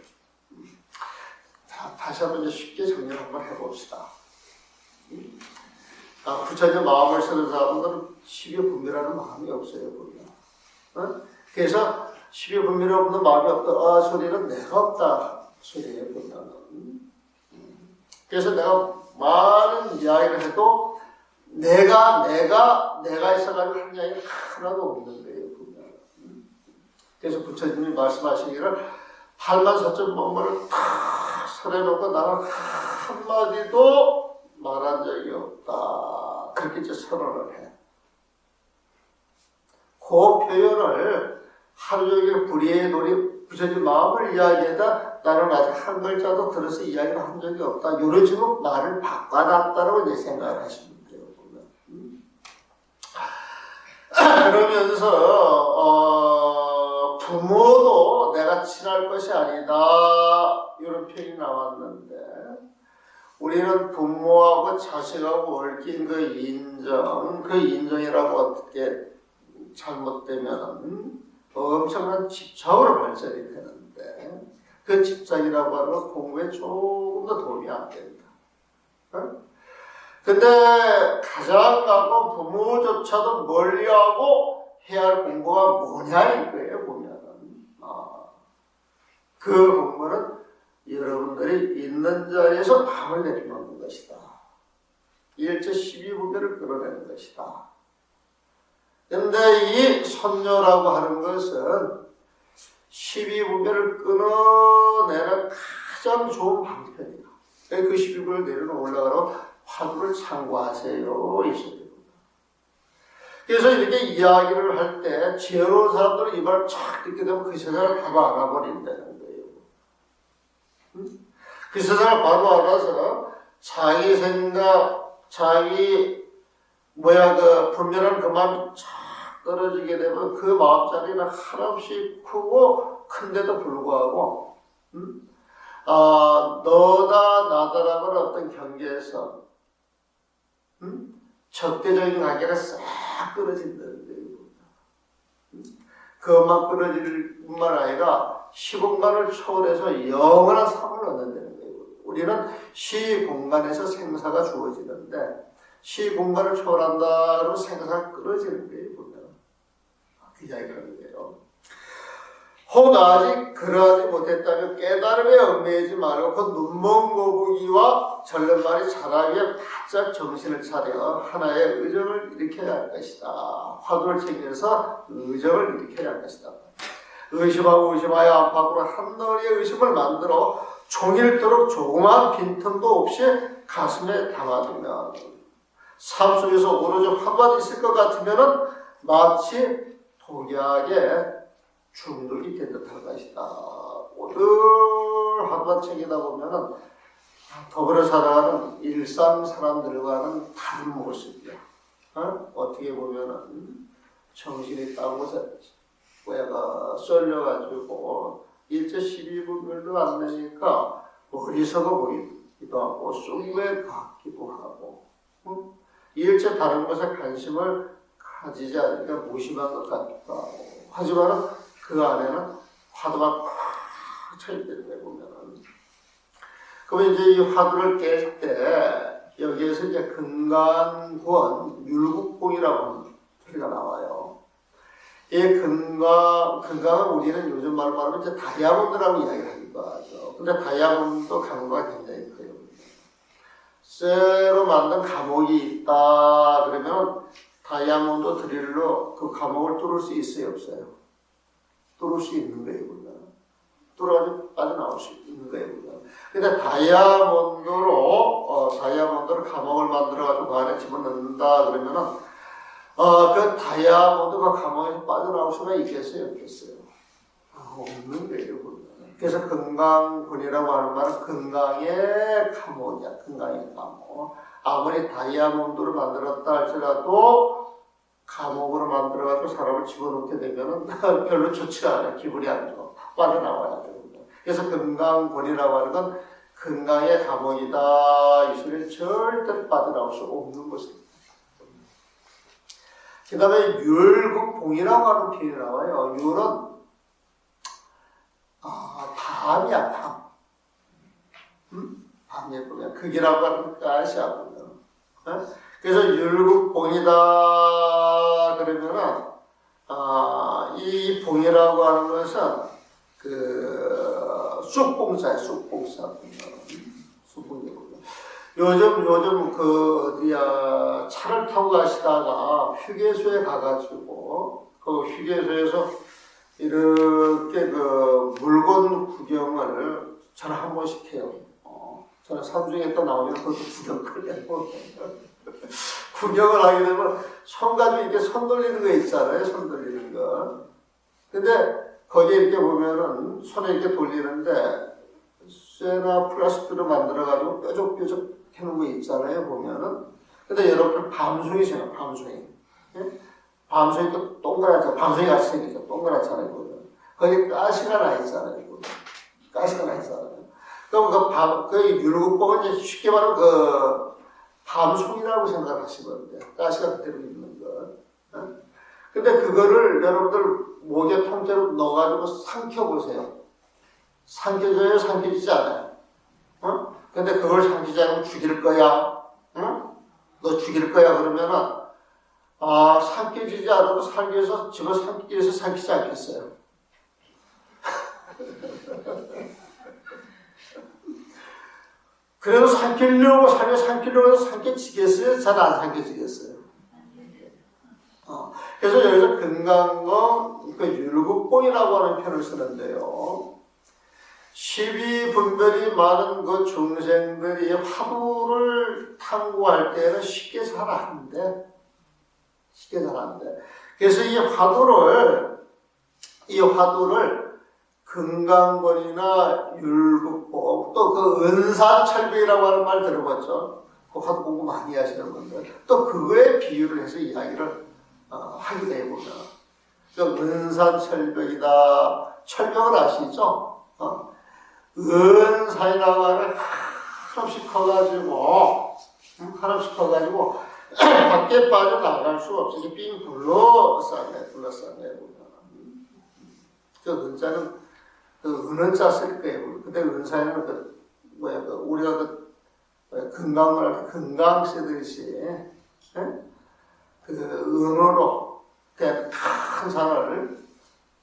자, 다시 한번 이제 쉽게 정리를 한번 해봅시다. 부처님 마음을 쓰는 사람들은 십이분별하는 마음이 없어요. 보면. 그래서 십이분별이 없는 마음이 없다. 소리는 내가 없다. 소리예요. 보면. 그래서 내가 많은 이야기를 해도 내가 있어가지고 한 이야기가 하나도 없는 거예요. 보면. 그래서 부처님이 말씀하시기를 8만 4천 번물을 다 설해놓고 나는 한마디도 말한 적이 없다. 그렇게 이제 선언을 해. 그 표현을 하루 종일 불의의 놀이 부처님 마음을 이야기하다 나는 아직 한 글자도 들어서 이야기를 한 적이 없다. 이런 식으로 말을 바꿔놨다라고 이제 생각을 하십니다. 그러면서 부모도 내가 친할 것이 아니다 이런 표현이 나왔는데 우리는 부모하고 자식하고 얽힌 그 인정이라고 어떻게 잘못되면 엄청난 집착으로 발전이 되는데 그 집착이라고 하는 건 공부에 조금 더 도움이 안 된다. 근데 가장 가까운 부모조차도 멀리하고 해야 할 공부가 뭐냐 이거예요. 보면은 그 공부는 여러분들이 있는 자리에서 밥을 내려놓는 것이다. 일체 12분별을 끌어내는 것이다. 근데 이 선녀라고 하는 것은 12분별을 끊어내는 가장 좋은 방편이다. 그 12분을 내려놓고 올라가라고 화두를 참고하세요. 이 소리입니다. 그래서 이렇게 이야기를 할 때 지혜로운 사람들은 이 말을 착 듣게 되면 그 세상을 바로 알아버린다는 거예요. 그 세상을 바로 알아서 자기 생각, 자기 분별하는 그 마음이 착 떨어지게 되면 그 마음자리는 한없이 크고 큰데도 불구하고 너다 나다라고는 어떤 경계에서 적대적인 관계가 싹 끊어진다는 거예요. 그것만 끊어질 뿐만 아니라 시공간을 초월해서 영원한 삶을 얻는다는 거예요. 우리는 시공간에서 생사가 주어지는데 시공간을 초월한다 그러면 생사가 끊어지는 거예요. 보면. 그 이야기를 하는 거예요. 혹 아직 그러하지 못했다면 깨달음에 얽매이지 말고 그 눈먼 거북이와 절름발이 자라위에 바짝 정신을 차려 하나의 의정을 일으켜야 할 것이다. 화두를 챙겨서 의정을 일으켜야 할 것이다. 의심하고 의심하여 안팎으로 한너리의 의심을 만들어 종일토록 조그마한 빈틈도 없이 가슴에 담아두면 삶 속에서 오로지 화두가 있을 것 같으면 마치 독약에 중독이 된 듯할 것이다. 오늘 화두가 챙기다 보면은 더불어 살아가는 일상 사람들과는 다른 모습이야. 어떻게 보면은 정신이 딴 곳에 뇌가 쏠려가지고 일제 12분별도 안 되니까 어리석어 보이기도 하고 쑥에 같기도 하고 일제 다른 것에 관심을 가지지 않으니까 무심한 것 같기도 하고 하지만 그 안에는 화두가 꽉 차있다는 걸 보면은 그러면 이제 이 화두를 깰 때 여기에서 이제 근간구원 율국봉이라고 하는 소리가 나와요. 이 근강은 우리는 요즘 말로 말하면 이제 다이아몬드라고 이야기를 하기도 하죠. 근데 다이아몬드 강도가 굉장히 커요. 쇠로 만든 감옥이 있다 그러면 다이아몬드 드릴로 그 감옥을 뚫을 수 있어요, 없어요? 뚫을 수 있는 거예요, 우리가. 뚫어가지고 빠져나올 수 있는 거예요, 우리가. 근데 다이아몬드로 감옥을 만들어가지고 그 안에 집어넣는다 그러면은 그 다이아몬드가 감옥에서 빠져나올 수가 있겠어요? 없겠어요? 없는 거예요, 보면. 그래서 금강군이라고 하는 말은 금강의 감옥이야, 금강의 감옥. 아무리 다이아몬드로 만들었다 할지라도 감옥으로 만들어가지고 사람을 집어넣게 되면은 별로 좋지 않아요. 기분이 안 좋아. 빠져나와야 돼요. 그래서 금강군이라고 하는 건 금강의 감옥이다. 이 소리는 절대 빠져나올 수 없는 것입니다. 그 다음에 율국봉이라고 하는 표현이 나와요. 율은 밤이야, 밤. 밤에 보면 극이라고 하는 뜻이야 보면. 그래서 율국봉이다 그러면은 이 봉이라고 하는 것은 그 쑥봉사야, 쑥봉사. 쑥봉이고. 요즘 그 어디야 차를 타고 가시다가 휴게소에 가가지고 그 휴게소에서 이렇게 그 물건 구경을 저는 한 번씩 해요. 저는 산중에 또 나오면 그것도 구경을 해요. 구경을 하게 되면 손 가지고 이렇게 손 돌리는 거 있잖아요. 손 돌리는 거. 근데 거기에 이렇게 보면은 손에 이렇게 돌리는데 쇠나 플라스틱으로 만들어가지고 뾰족뾰족 해놓은 거 있잖아요, 보면은. 근데 여러분들 밤송이 생각, 밤송이. 예? 밤송이도 동그랗죠. 밤송이 같이 생기죠. 동그랗잖아요, 보면. 거기 가시가 나 있잖아요, 보면. 가시가 나 있잖아요. 그럼 그 율국봉은 이제 쉽게 말하면 그 밤송이라고 생각하시면 돼요. 가시가 그대로 있는 거. 예? 근데 그거를 여러분들 목에 통째로 넣어가지고 삼켜보세요. 삼켜져요? 삼켜지지 않아요? 근데 그걸 삼키지 않으면 죽일 거야. 응? 너 죽일 거야. 그러면은, 삼켜지지 않아도 살기 위해서, 집어 삼키기 위해서 삼키지 않겠어요? 그래도 삼키려고 해서 삼켜지겠어요? 잘 안 삼켜지겠어요? 그래서 여기서 금강공, 그 율국봉이라고 하는 표현을 쓰는데요. 12분별이 많은 그 중생들이 화두를 탐구할 때는 쉽게 잘 안 돼. 그래서 이 화두를 금강권이나 율국봉, 또 그 은산철벽이라고 하는 말 들어봤죠? 그 화두 공부 많이 하시는 분들. 또 그거에 비유를 해서 이야기를 하게 되보면. 그 은산철벽이다. 철벽을 아시죠? 은산이라고 하는 한없이 커가지고 밖에 빠져나갈 수가 없이 삥 둘러싸네. 그 은자는 그 은은자 쓸 거예요. 근데 은산에는 우리가 금강을 금강 쓰듯이 그 은으로 된 큰 산을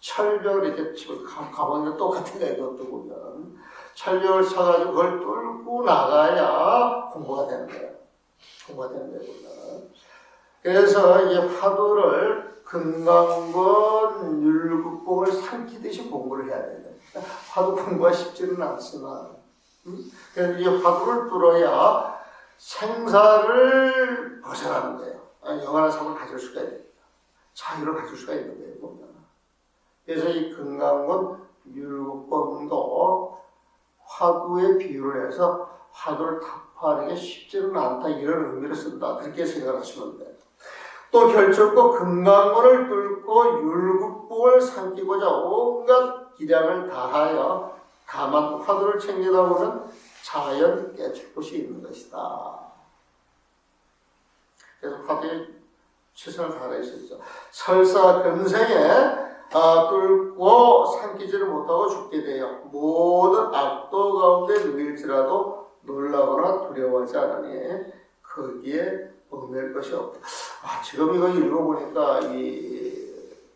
철벽을 이렇게 치고 가보니까 똑같은 거야. 이것도 보면 철벽을 쳐가지고 그걸 뚫고 나가야 공부가 되는 거야. 공부가 되는 거야. 보면. 그래서 이 화두를 금강권 율국공을 삼키듯이 공부를 해야 된다. 화두 공부가 쉽지는 않지만, 그래서 이 화두를 뚫어야 생사를 벗어나는 거예요. 영원한 삶을 가질 수가 있다. 자유를 가질 수가 있는 거예요. 보면. 그래서 이 금강권 율국공도 화두에 비유를 해서 화두를 타파하는 게 쉽지는 않다. 이런 의미를 쓴다. 그렇게 생각하시면 돼요. 또 결정코 금강권을 뚫고 율국공을 삼키고자 온갖 기량을 다하여 다만 화두를 챙기다 보면 자연 깨칠 곳이 있는 것이다. 그래서 화두에 최선을 다하여 있었죠. 설사 금생에 뚫고 삼키지를 못하고 죽게 되어 모든 악도 가운데 누일지라도 놀라거나 두려워하지 않으니 거기에 얽매일 것이 없다. 지금 이거 읽어보니까 이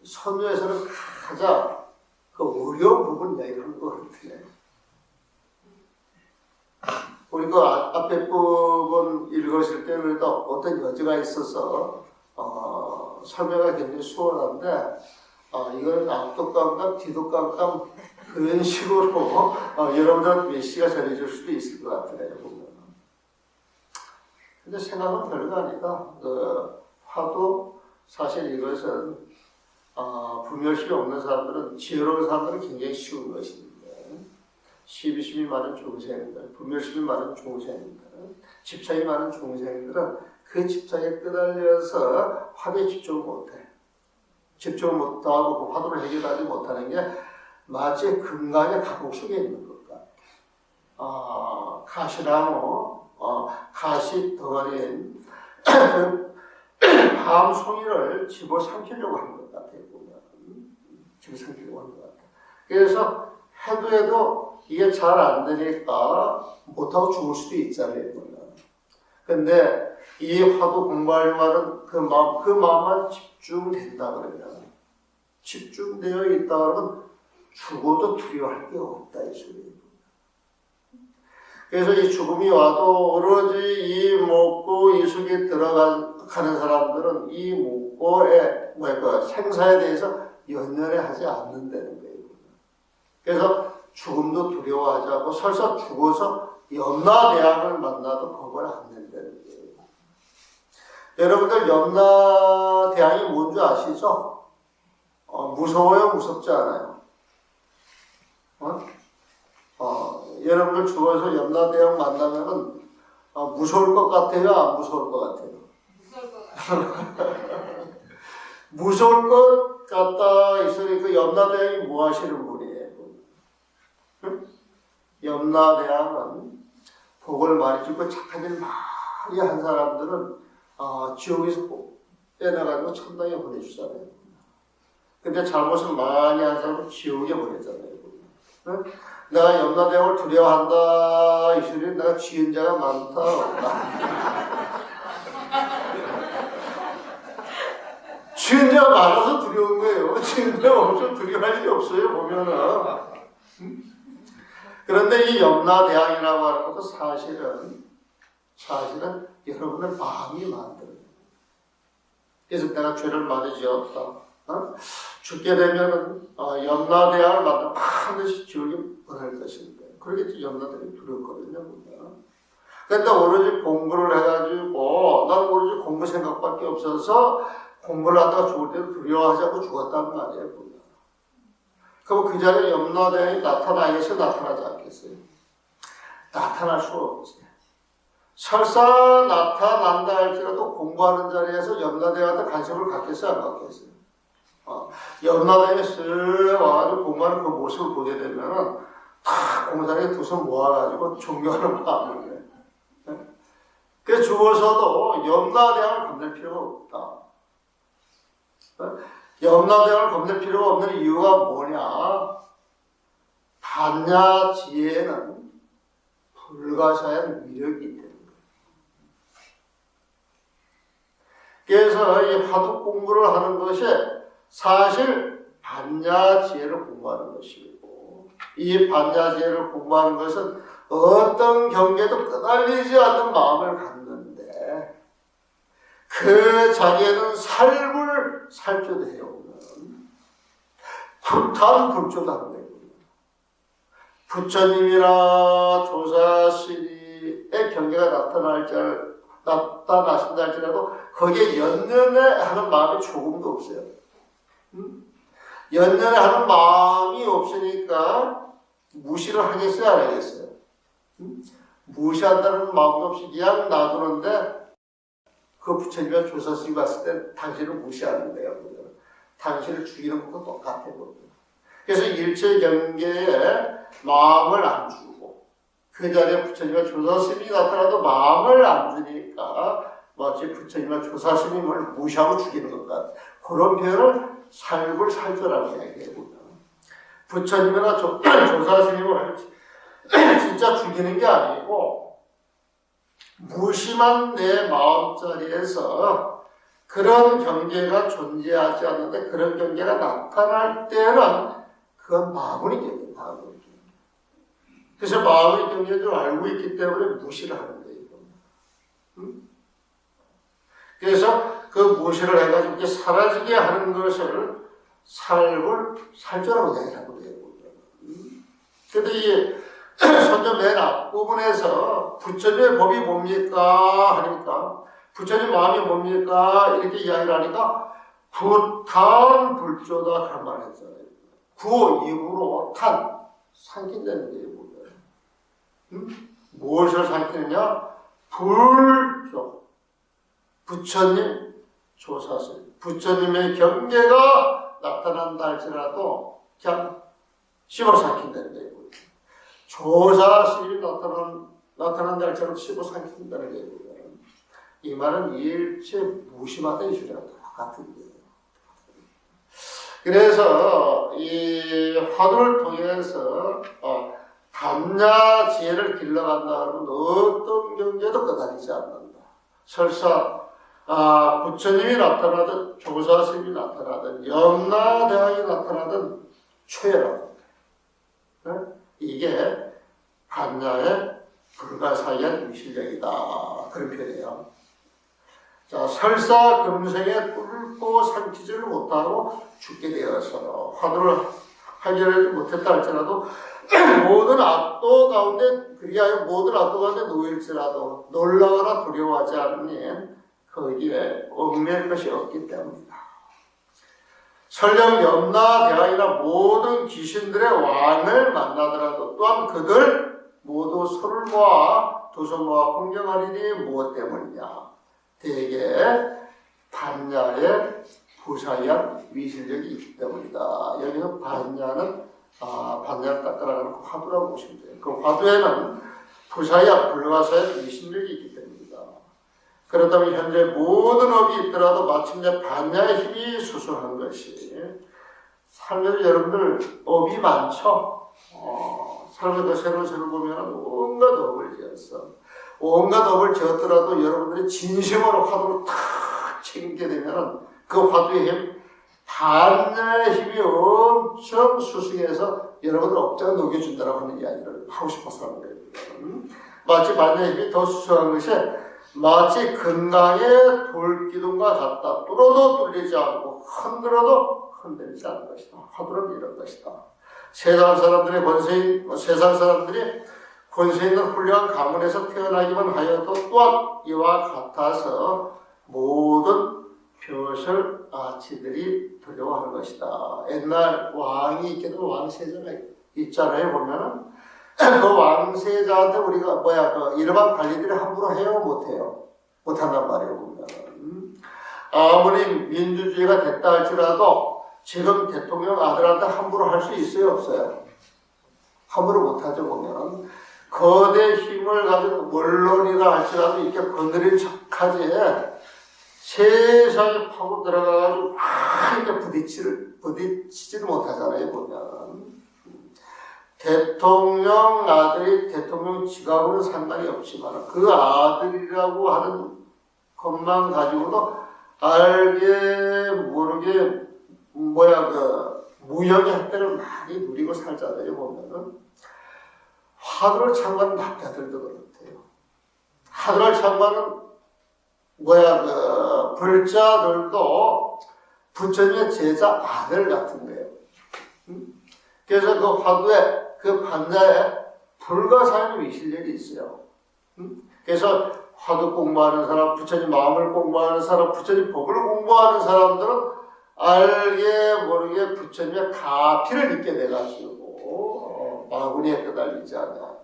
선조에서는 가장 그 어려운 부분 이야기하는 것 같아요. 우리 그 앞에 부분 읽었을 때 그래도 어떤 여지가 있어서 설명이 굉장히 수월한데 이건 앞도 깜깜 뒤도 깜깜 그런 식으로 여러분들한테 메시지가 전해질 수도 있을 것 같아요. 보면. 근데 생각은 별거 아니다. 화두 사실 이것은 분별심이 없는 사람들은 지혜로운 사람들은 굉장히 쉬운 것인데 시비심이 많은 중생들, 분별심이 많은 중생들, 집착이 많은 중생들은 그 집착에 끄달려서 화두에 집중을 못해. 집중을 못하고 그 화두를 해결하지 못하는 게 마치 금강의 가공 속에 있는 것 같아. 가시나무, 가시 덩어리인 그 밤송이를 집어삼키려고 하는 것 같아요. 보면. 집어삼키려고 하는 것 같아요. 그래서 해도 이게 잘 안 되니까 못하고 죽을 수도 있잖아요. 보면. 근데 이 화두 공부하려면 그 마음만 집중된다 그러면 집중되어 있다 그러면 죽어도 두려워할 게 없다 이 소리예요. 그래서 이 죽음이 와도 오로지 이 목고 이 속에 들어가는 사람들은 이 목고의 생사에 대해서 연연해 하지 않는다는 거예요. 그래서 죽음도 두려워하지 않고 설사 죽어서 염라대왕을 만나도 겁을 안 낸다는 거예요. 여러분들 염라대왕이 뭔지 아시죠? 무서워요? 무섭지 않아요? 여러분들 죽어서 염라대왕 만나면은 무서울 것 같아요? 안 무서울 것 같아요? 무서울 것 같아요. 무서울 것 같다 있으니 그 염라대왕이 뭐 하시는 분이에요? 응? 염라대왕은 복을 많이 주고 착한 일 많이 한 사람들은 지옥에서 빼내가지고 천당에 보내주잖아요. 근데 잘못을 많이 한 사람은 지옥에 보내잖아요. 응? 내가 염라대왕을 두려워한다 이 소리는 내가 지은 자가 많다 없다. 지은 자가 많아서 두려운 거예요. 지은 자가 엄청 두려워할 일이 없어요. 보면은. 그런데 이 염라대왕이라고 하는 것도 사실은 여러분의 마음이 만들어요. 그래서 내가 죄를 많이 지었다. 죽게 되면은 염라대왕을 만나 반드시 지옥에 보낼 것인데 그러겠지. 염라대왕이 두렵거든요. 그런데 오로지 공부를 해가지고 난 오로지 공부 생각밖에 없어서 공부를 하다가 죽을 때도 두려워하지 않고 죽었다는 거 아니에요. 그럼 그 자리에 염라대왕이 나타나겠어요? 나타나지 않겠어요? 나타날 수 없지. 설사 나타난다 할지라도 공부하는 자리에서 염라대왕한테 관심을 갖겠어요? 안 갖겠어요? 염라대왕이 쓱 와가지고 공부하는 그 모습을 보게 되면은 다 공자리에 두 손 모아가지고 존경하는 마음을 해. 그래서 죽어서도 염라대왕을 건들 필요가 없다. 염라대왕을 겁낼 필요가 없는 이유가 뭐냐? 단야 지혜는 불가사의 위력이 있다는 거예요. 그래서 이 화두 공부를 하는 것이 사실 반야지혜를 공부하는 것이고, 이 반야지혜를 공부하는 것은 어떤 경계도 끄달리지 않는 마음을 갖는데, 그 자리에는 살불 살조되어오는 불탄불조다는 거예요. 부처님이나 조사실의 경계가 나타나신다 할지라도 거기에 연연해하는 마음이 조금도 없어요. 연연해하는 마음이 없으니까 무시를 하겠어요, 안 하겠어요? 무시한다는 마음도 없이 그냥 놔두는데, 그 부처님과 조사스님이 봤을 때 당신을 무시하는 거예요. 당신을 죽이는 것과 똑같아 보여요. 그래서 일체 경계에 마음을 안 주고, 그 자리에 부처님과 조사스님이 나타나도 마음을 안 주니까 마치 부처님과 조사스님을 무시하고 죽이는 것 같아. 그런 표현을 살불살조라고 이야기해요. 부처님이나 조사스님을 진짜 죽이는 게 아니고, 무심한 내 마음자리에서 그런 경계가 존재하지 않는데 그런 경계가 나타날 때는 그건 마무리 경계예요. 마무리 경계. 그래서 마무리 경계를 알고 있기 때문에 무시를 하는 거예요. 그래서 그 무시를 해가지고 이렇게 사라지게 하는 것을 살조라고 이야기하고 있어요. 그런데 이 선전 맨 앞부분에서 부처님의 법이 뭡니까? 하니까, 부처님 마음이 뭡니까? 이렇게 이야기를 하니까, 부탄불조다 그런 말 했잖아요. 구 입으로 탄, 삼킨다는 게 뭐예요? 무엇을 삼키느냐? 불조. 부처님 조사설. 부처님의 경계가 나타난다 할지라도 그냥 씹어 삼킨다는 거예요. 조사실이 나타난다 할지라도 씹어 삼킨다는 거예요. 이 말은 일체 무심하다 이 소리랑 같은 거예요. 그래서 이 화두를 통해서 단야 지혜를 길러간다 하면 어떤 경계도 끄달리지 않는다. 설사 부처님이 나타나든 조사스님이 나타나든 염라대왕이 나타나든 최애라고. 이게 반야의 불가사의한 위실력이다. 그런 표현이에요. 자, 설사 금생에 뚫고 삼키지를 못하고 죽게 되어서 화두를 해결하지 못했다 할지라도 모든 악도 가운데, 그리하여 모든 악도 가운데 놓일지라도 놀라거나 두려워하지 않으니 거기에 얽매일 것이 없기 때문이다. 설령 염라대왕이나 모든 귀신들의 왕을 만나더라도 또한 그들 모두 손을 모아 두 손 모아 공경하리니 무엇 때문이냐? 대개 반야의 부사양 위실력이 있기 때문이다. 여기서 반야는 반야를 닦아나가는 그 화두라고 보시면 돼요. 그 화두에는 부사양, 불가사의 위실력이 있기 때문이다. 그렇다면 현재 모든 업이 있더라도 마침내 반야의 힘이 수수한 것이, 삶에서 여러분들 업이 많죠. 삶에서 새로 보면 온갖 업을 지었어. 온갖 업을 지었더라도 여러분들이 진심으로 화두를 탁 챙기게 되면 그 화두의 힘, 반야의 힘이 엄청 수승해서 여러분들 업장을 녹여준다고 하는 이야기를 하고 싶어서 하는 거예요. 마치 반야의 힘이 더 수승한 것이 마치 금강의 돌기둥과 같다. 뚫어도 뚫리지 않고 흔들어도 흔들리지 않는 것이다. 화두는 이런 것이다. 세상 사람들이 권세 있는 훌륭한 가문에서 태어나기만 하여도 또한 이와 같아서 모든 벼슬 아치들이 두려워하는 것이다. 옛날 왕이 있게도 왕세자가 있잖아요. 보면은 그 왕세자한테 우리가 그 일반 관리들이 함부로 해요, 못해요? 못한단 말이에요. 보면 아무리 민주주의가 됐다 할지라도 지금 대통령 아들한테 함부로 할 수 있어요, 없어요? 함부로 못하죠. 보면 거대 힘을 가지고 원론이라 할지라도 이렇게 건드린 척하지, 세상에 파고 들어가가지고 이렇게 부딪히지를 못하잖아요. 보면 대통령 아들이 대통령 지가하고는 상관이 없지만 그 아들이라고 하는 것만 가지고도 알게 모르게 무형의 혜택을 많이 누리고 살잖아요. 보면은 화두를 참고하는 남자들도 그렇대요. 화두를 참고하는 불자들도 부처님의 제자 아들 같은 거예요. 그래서 그 화두에 그 반자에 불가사의의 위실력이 있어요. 그래서 화두 공부하는 사람, 부처님 마음을 공부하는 사람, 부처님 법을 공부하는 사람들은 알게 모르게 부처님의 가피를 입게 돼가지고 마구니에 끄달리지 않아.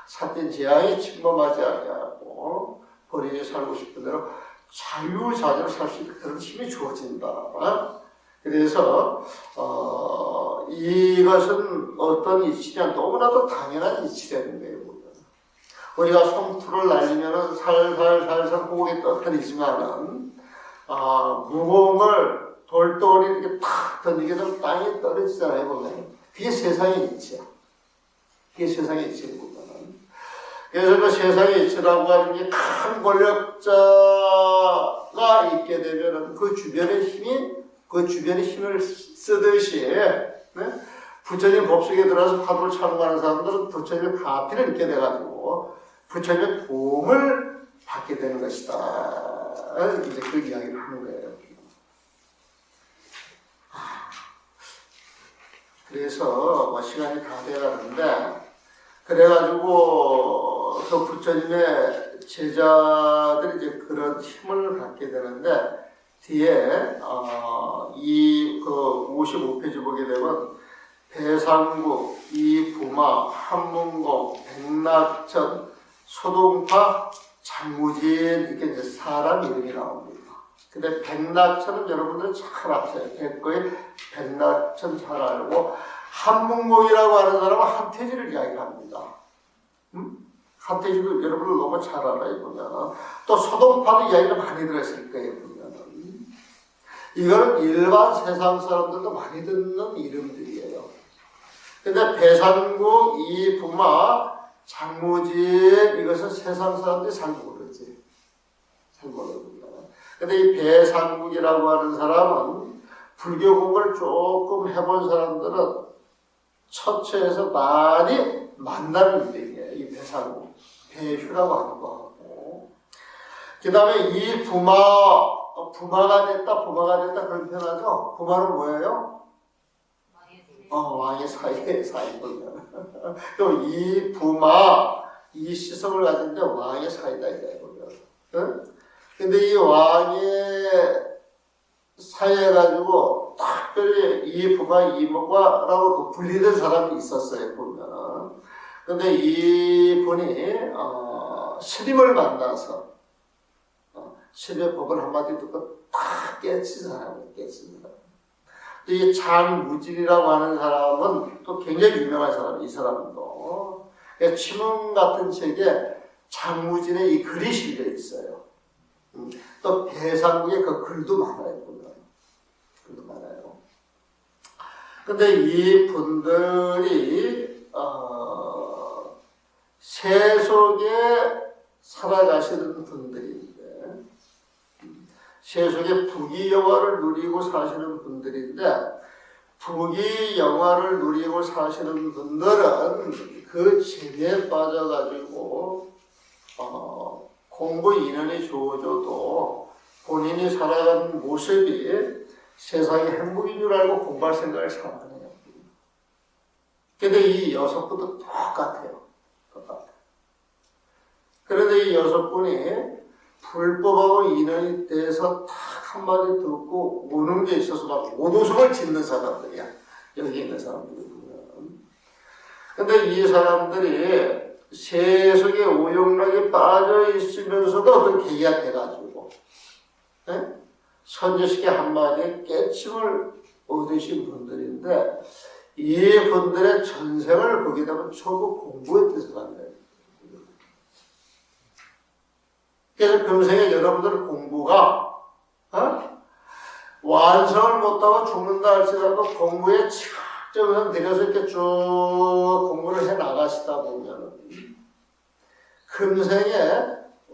삿된 재앙이 침범하지 않냐고 본인이 살고 싶은 대로 자유자재로 살 수 있는 그런 힘이 주어진다. 그래서 이것은 어떤 이치냐 너무나도 당연한 이치라는 거예요. 우리가 솜투를 날리면 살살살살 호흡이 떠들이지만은 무거운 걸 돌덩어리 이렇게 탁 던지게 되면 땅에 떨어지잖아요. 보면 그게 세상의 이치야. 그게 세상의 이치를 보면. 그래서 그 세상의 이치라고 하는 게 큰 권력자가 있게 되면은 그 주변의 힘을 쓰듯이, 네? 부처님 법석에 들어가서 화두를 참고하는 사람들은 부처님의 가피를 입게 돼가지고 부처님의 도움을 받게 되는 것이다. 이제 그 이야기를 하는 거예요. 그래서 뭐 시간이 다 돼가는데 그래가지고 그 부처님의 제자들이 이제 그런 힘을 갖게 되는데 뒤에 이 그 55페이지 보게 되면 배상국, 이부마, 한문공, 백낙천, 소동파, 장무진 이렇게 이제 사람 이름이 나옵니다. 근데 백낙천은 여러분들은 잘 아세요. 백거의 백낙천 잘 알고 한문공이라고 하는 사람은 한태지를 이야기합니다. 한태지도 여러분들 너무 잘 알아요. 보면 또 소동파도 이야기가 많이 들어있을 거예요. 보면 이거는 일반 세상 사람들도 많이 듣는 이름들이에요. 근데 배상국, 이부마, 장무진 이것은 세상 사람들이 잘 모르지. 잘 모릅니다. 근데 이 배상국이라고 하는 사람은 불교 공부를 조금 해본 사람들은 처처에서 많이 만나는 이름이에요. 이 배상국. 배휴라고 하기도 하고. 그 다음에 부마가 됐다 그런 표현하죠. 부마는 뭐예요? 왕의 사이거든요. 그럼 이 부마, 이 시성을 가진데 왕의 사이다 이거예요. 근데 이 왕의 사이에 가지고 특별히 이 부마, 이모과라고 불리는 사람이 있었어요. 보면. 근데 이 분이 스님을 만나서 십의 법을 한마디 듣고 다 깨친 사람이에요. 깨친 사람. 이 장무진이라고 하는 사람은 또 굉장히 유명한 사람이에요. 이 사람도. 치문 같은 책에 장무진의 이 글이 실려 있어요. 또 배상국에 그 글도 많아요. 글도 많아요. 근데 이 분들이 세속에 살아가시는 분들인데 세속의 부귀영화를 누리고 사시는 분들인데 부귀영화를 누리고 사시는 분들은 그 재미에 빠져가지고 공부 인연이 주어져도 본인이 살아가는 모습이 세상의 행복인 줄 알고 공부할 생각을 잘 안 해요. 근데 이 6분도 똑같아요. 그런데 이 6분이 불법하고 인연이 돼서 딱 한마디 듣고 오는 게 있어서 막 오도성을 짓는 사람들이야. 여기 있는 사람들이 보면. 근데 이 사람들이 세속의 오용락에 빠져 있으면서도 어떤 계기가 돼가지고 선제식의 한마디에 깨침을 얻으신 분들인데 이 분들의 전생을 보게 되면 전부 공부했던 사람이에요. 그래서 금생에 여러분들 공부가 완성을 못하고 죽는다 할지라도 공부에 치각점을 들여서 이렇게 쭉 공부를 해 나가시다 보면 금생에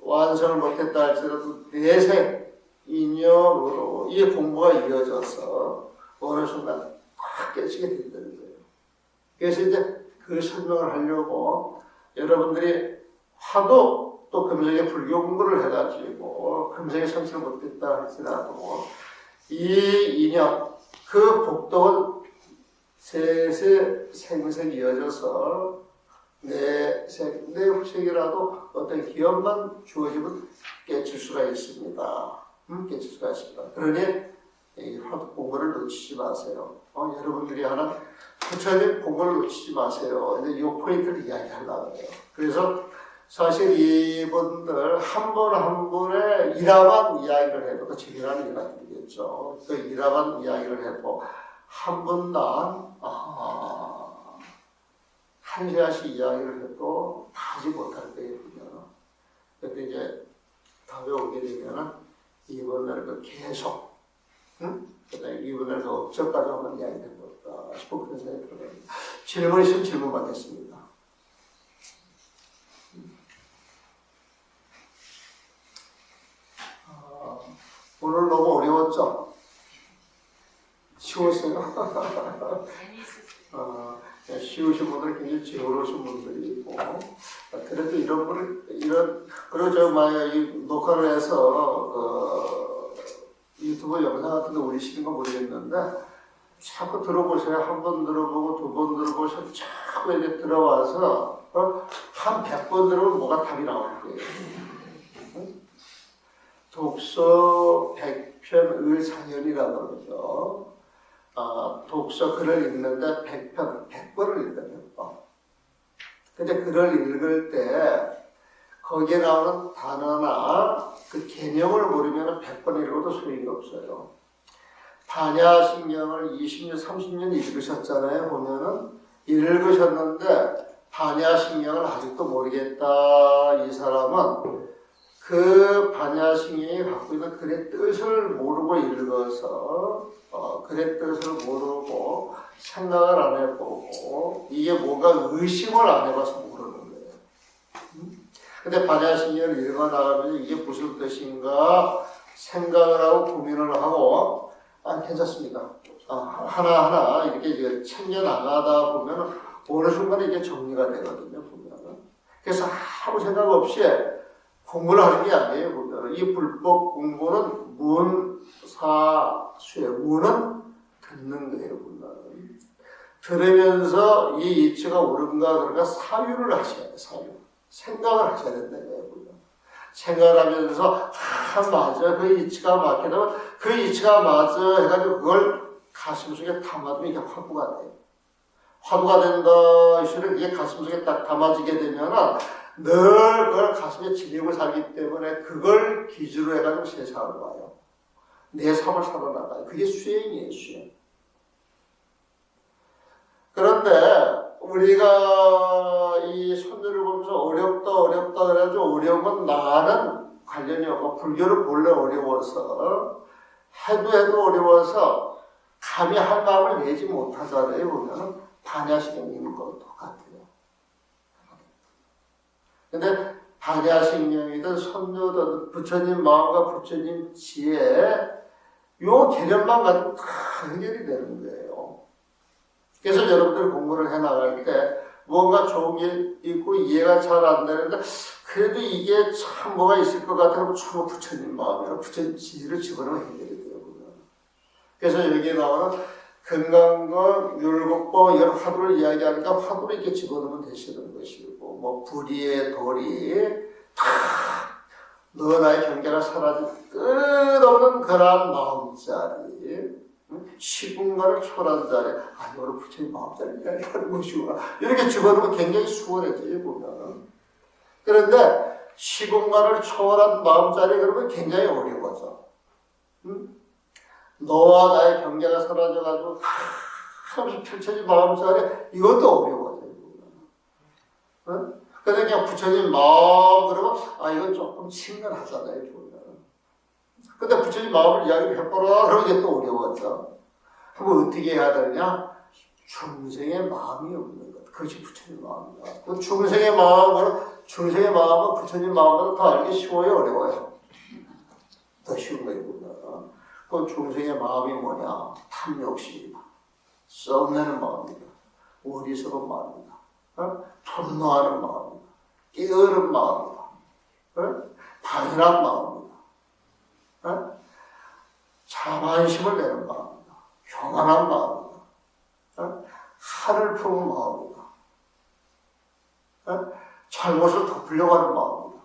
완성을 못했다 할지라도 내생 인연으로 이 공부가 이어져서 어느 순간 확 깨지게 된다는 거예요. 그래서 이제 그 설명을 하려고 여러분들이 하도 또 금생에 불교 공부를 해가지고 금생에 성취를 못했다 할지라도 이 인연, 그 복덕은 세세 생생 이어져서 내 후생이라도 어떤 기업만 주어지면 깨칠 수가 있습니다. 깨칠 수가 있습니다. 그러니 이 화두 공부를 놓치지 마세요. 여러분들이 하는 부처님 공부를 놓치지 마세요. 이제 이 포인트를 이야기하려고 해요. 그래서 사실 이분들 한 분 한 분의 일화만 이야기를 해도 그 재미난 일화들이겠죠. 그 일화만 이야기를 해도 한 분당 한 시간씩 이야기를 해도 다 하지 못할 거거든요. 근데 이제 다음에 오게 되면은 이분을 그 계속, 이분을 그 업적까지 한번 이야기 해볼까 싶은 그런 생각이 들어요. 질문 있으면 질문 받겠습니다. 오늘 너무 어려웠죠? 쉬웠어요? 재미있었어요. 쉬우신 분들 굉장히 지혜로우신 분들이 있고 그래도 이런 분을 그리고 저 만약 이 녹화를 해서 유튜브 영상 같은 데 올리시는 건 모르겠는데 자꾸 들어보세요. 한 번 들어보고 두 번 들어보셔서 자꾸 이렇게 들어와서 한 100번 들어보면 뭐가 답이 나올 거예요. 독서 100편 의사연이라고 그러죠. 독서 글을 읽는데 100번을 읽어요. 근데 글을 읽을 때 거기에 나오는 단어나 그 개념을 모르면 100번 읽어도 소용이 없어요. 반야신경을 20년, 30년 읽으셨잖아요. 보면은 읽으셨는데 반야신경을 아직도 모르겠다. 이 사람은 그 반야신경이 갖고 있는 글의 뜻을 모르고 읽어서 글의 뜻을 모르고 생각을 안 해보고 이게 뭔가 의심을 안 해봐서 모르는 거예요. 근데 반야신경을 읽어나가면 이게 무슨 뜻인가 생각을 하고 고민을 하고 괜찮습니다. 하나하나 이렇게 챙겨나가다 보면 어느 순간에 이게 정리가 되거든요. 보면은. 그래서 아무 생각 없이 공부를 하는 게 아니에요. 보면 이 불법 공부는 문사수의 문은 듣는 거예요. 보면 들으면서 이 이치가 옳은가 그런가 사유를 하셔야 돼요. 사유 생각을 하셔야 된다는 거예요. 보면 생각을 하면서 맞아 그 이치가 맞게 되면 그 이치가 맞아 해가지고 그걸 가슴속에 담아두면 이게 화두가 돼요. 화두가 된다 이슈는 이게 가슴속에 딱 담아지게 되면은 늘 그걸 가슴에 지니고 살기 때문에 그걸 기준으로 해가지고 세상을 봐요. 내 삶을 살아나가요. 그게 수행이에요, 수행. 그런데 우리가 이 손들을 보면서 어렵다 그래가지고 어려운 건 나는 관련이 없고 불교를 본래 어려워서 해도 어려워서 감히 할 마음을 내지 못하잖아요. 보면은 반야신경 있는 것도 똑같아요. 근데 반야신경이든 선조든 부처님 마음과 부처님 지혜 요 개념만 가지고 다 해결이 되는 거예요. 그래서 여러분들 공부를 해나갈 때 뭔가 좋은 게 있고 이해가 잘 안 되는데 그래도 이게 참 뭐가 있을 것 같아서 처음 부처님 마음이나 부처님 지혜를 집어넣으면 해결이 돼요. 그래서 여기에 나오는 금강과 율곡법 여러 화두를 이야기하니까 화두를 이렇게 집어넣으면 되시는 것이고 뭐 불의의 도리 너 나의 경계가 사라진 끝없는 그러한 마음자리 시군간을 초월한 자리 아니 오늘 부처님 마음자리가 이런 것이구나 이렇게 집어넣으면 굉장히 수월해져요 보면. 그런데 시군간을 초월한 마음자리 그러면 굉장히 어려워져. 너와 나의 경계가 사라져가지고 하면서 펼쳐진 마음자리 이것도 어려워져요. 응? 근데 그냥 부처님 마음 그러면 이건 조금 친근하잖아요. 보면. 근데 부처님 마음을 이야기를 해보라 그러면 이게 또 어려워져. 그럼 어떻게 해야 되느냐? 중생의 마음이 없는 것. 그것이 부처님 마음이다. 그 중생의 마음은 부처님 마음보다 더 알기 쉬워요, 어려워요? 더 쉬운 거예요. 그 중생의 마음이 뭐냐? 탐욕심이다. 썩내는 마음이다. 어리석은 마음이다. 분노하는 마음이다. 게으른 마음이다. 반인한 마음이다. 자만심을 내는 마음이다. 교만한 마음이다. 한을 품은 마음이다. 잘못을 덮으려고 하는 마음이다.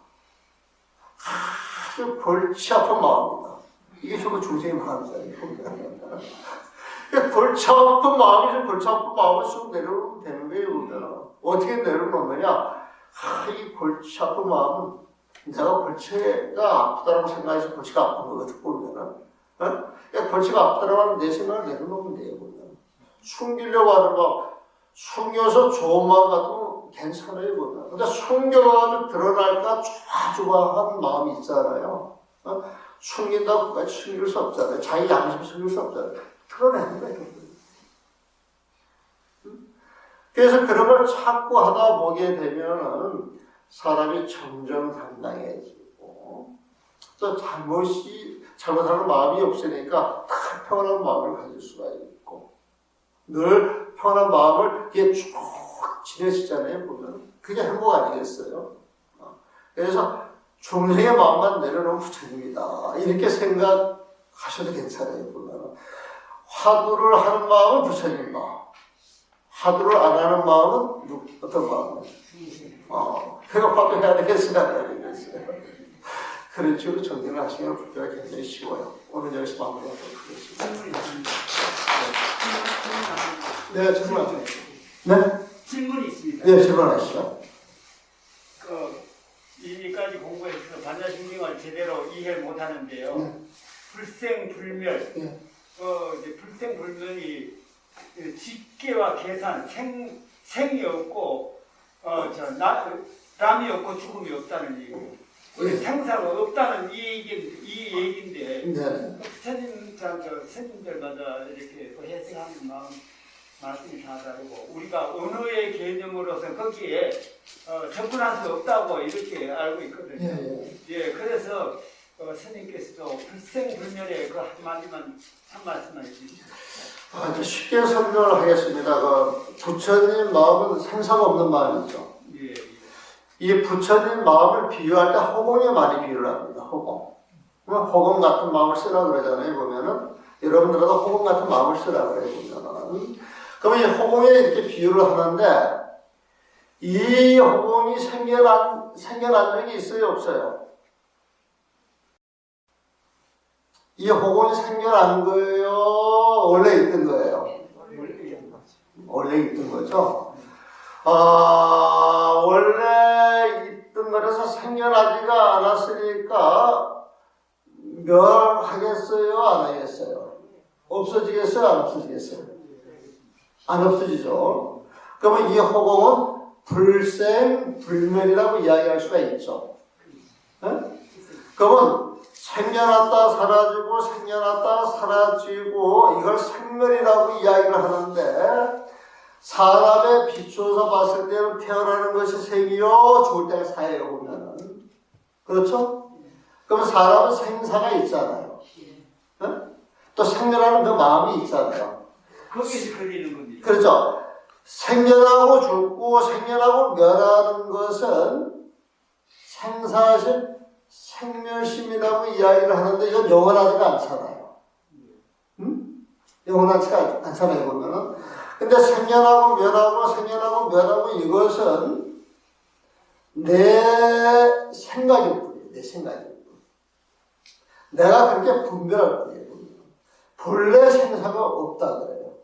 아주 골치 아픈 마음이다. 이게 저거 중생의 마음이잖아요. 골치 아픈 마음이 골치 아픈 마음을 쑥 내려오면 되는 거예요. 어떻게 내려놓는 거냐? 이 골치 아픈 마음은 내가 골치가 아프다고 생각해서 골치가 아픈 거거든, 보면은. 골치가 아프다고 하면 내 생각을 내려놓으면 돼요, 보면. 숨기려고 하는 거, 숨겨서 좋은 마음 같으면 괜찮아요, 보면. 근데 숨겨가지고 드러날까 좋아하는 마음이 있잖아요. 숨긴다고 끝까지 숨길 수 없잖아요. 자기 양심 숨길 수 없잖아요. 드러내는 거예요. 그래서 그런 걸 찾고 하다 보게 되면은 사람이 정정당당해지고 또 잘못하는 마음이 없으니까 다 평안한 마음을 가질 수가 있고 늘 평안한 마음을 이게 쭉 지내시잖아요. 보면 그게 행복 아니겠어요? 그래서 중생의 마음만 내려놓은 부처님이다. 이렇게 생각하셔도 괜찮아요. 보면 화두를 하는 마음은 부처님 마음. 화두를 안 하는 마음은 어떤 마음이에요? 그가 화두해야 되겠어요? 안 해야 되겠어요? 그런 식으로 정리를 하시면 불교가 굉장히 쉬워요. 오늘 여기서 마무리하도록 하겠습니다. 네, 질문하세요. 네? 질문이 있습니다. 네, 질문하시죠. 이까지 공부해서 반야심경을 제대로 이해 못하는데요. 불생불멸. 이제 불생불멸이 집계와 계산, 생이 없고 남이 없고 죽음이 없다는 얘기. 생사가 없다는 이 얘기인데 부처님 스님들마다 이렇게 해석하는 말씀이 다 다르고 우리가 언어의 개념으로서 거기에 접근할 수 없다고 이렇게 알고 있거든요. 예, 그래서 스님께서도 불생불멸의 그 한마디만 한 말씀만 해주시죠. 아주 쉽게 설명을 하겠습니다. 부처님 마음은 생사가 없는 마음이죠. 예. 이 부처님 마음을 비유할 때 허공에 많이 비유를 합니다. 허공. 허공 같은 마음을 쓰라 그러잖아요. 보면은 여러분들도 허공 같은 마음을 쓰라 그래요. 보면은 그러면 이 허공에 이렇게 비유를 하는데 이 허공이 생겨난 적이 있어요, 없어요? 이 허공이 생겨난 거예요? 원래 있던 거예요? 원래 있던 거죠? 원래 있던 거라서 생겨나지가 않았으니까 멸하겠어요? 안 하겠어요? 없어지겠어요? 안 없어지겠어요? 안 없어지죠? 그러면 이 허공은 불생불멸이라고 이야기할 수가 있죠. 그러면 생겨났다 사라지고 생겨났다 사라지고 이걸 생멸이라고 이야기를 하는데 사람에 비추어서 봤을 때는 태어나는 것이 생이요 죽을 때가 사예요 보면은. 그렇죠? 그러면 사람은 생사가 있잖아요. 또 생멸하는 그 마음이 있잖아요. 거기서 걸리는 겁니다. 그렇죠. 생겨나고 죽고 생겨나고 멸하는 것은 생사심, 생멸심이라고 이야기를 하는데 이건 영원하지가 않잖아요. 영원하지가 않잖아요, 보면은. 근데 생겨나고 멸하고 이것은 내 생각일 뿐이에요. 내 생각일 뿐. 내가 그렇게 분별할 뿐이에요. 본래 생사가 없다 그래요.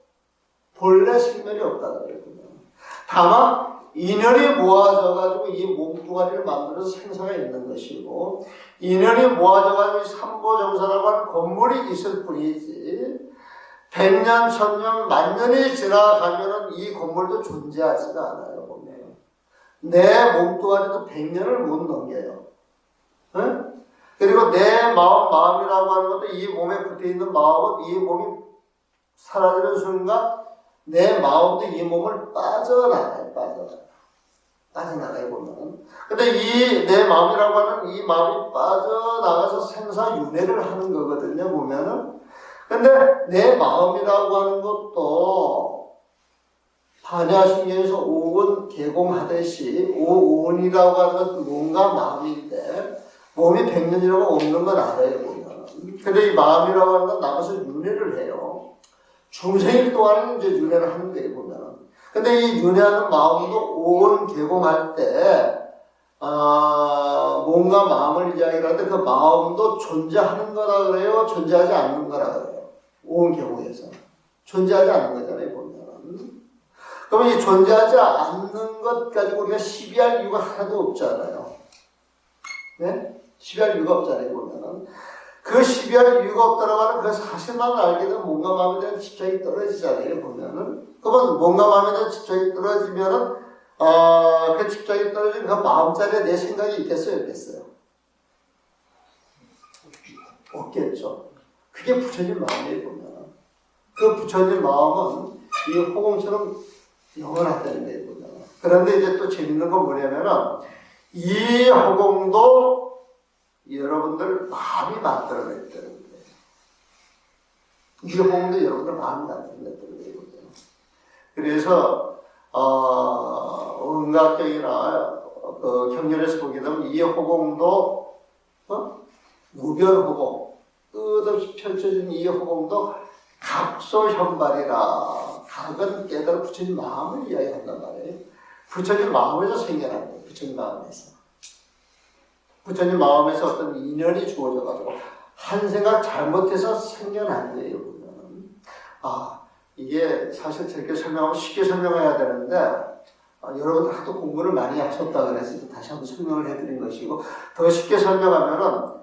본래 생멸이 없다 그래요. 다만 인연이 모아져가지고 이 몸뚱아리를 만들어서 생사가 있는 것이고 인연이 모아져가지고 삼보정사라고 하는 건물이 있을 뿐이지 100년, 1000년, 만년이 지나가면은 이 건물도 존재하지가 않아요. 보면. 내 몸뚱아리도 100년을 못 넘겨요. 응? 그리고 내 마음이라고 하는 것도 이 몸에 붙어있는 마음은 이 몸이 사라지는 순간 내 마음도 이 몸을 빠져나가요. 빠져나가요, 보면. 근데 이 내 마음이라고 하는 이 마음이 빠져나가서 생사윤회를 하는 거거든요, 보면은. 근데 내 마음이라고 하는 것도 반야신경에서 오은 개공하듯이 오은이라고 하는 것도 뭔가 마음인데 몸이 100년이라고 없는 건 알아요 보면. 근데 이 마음이라고 하는 건 남아서 윤회를 해요. 중생일 동안은 이제 윤회를 하는 거예요 보면. 근데 이 윤회하는 마음도 오은 개공할 때 뭔가 마음을 이야기를 할 때 그 마음도 존재하는 거라 그래요? 존재하지 않는 거라 그래요? 오은 개공에서. 존재하지 않는 거잖아요, 보면. 그러면 이 존재하지 않는 것 가지고 우리가 시비할 이유가 하나도 없잖아요. 네? 시비할 이유가 없잖아요, 보면. 그 시비할 이유가 없다라고 하는 그 사실만 알게 되면 뭔가 마음에 대한 집착이 떨어지잖아요, 보면은. 그러면 뭔가 마음에 대한 집착이 떨어지면은 그 집착이 떨어진 그 마음자리에 내 생각이 있겠어요? 없겠어요? 없겠죠. 그게 부처님 마음이에요, 보면. 그 부처님 마음은 이 호공처럼 영원하다는 거예요, 보면. 그런데 이제 또 재밌는 건 뭐냐면은, 이 호공도 여러분들 마음이 만들어냈다는 거예요. 이 호공도 여러분들 마음이 만들어냈다는 거예요. 그래서 은각경이나 경전에서 보게 되면 이 호공도 무별호공, 끝없이 펼쳐진 이 호공도 각소현발이라. 각은 깨달아 부처님 마음을 이야기한단 말이에요. 부처님 마음에서 생겨난 거예요. 부처님 마음에서. 부처님 마음에서 어떤 인연이 주어져가지고 한 생각 잘못해서 생겨난 거예요. 보면. 이게 사실 저렇게 설명하면 쉽게 설명해야 되는데 여러분들 하도 공부를 많이 하셨다 그래서 다시 한번 설명을 해드린 것이고, 더 쉽게 설명하면은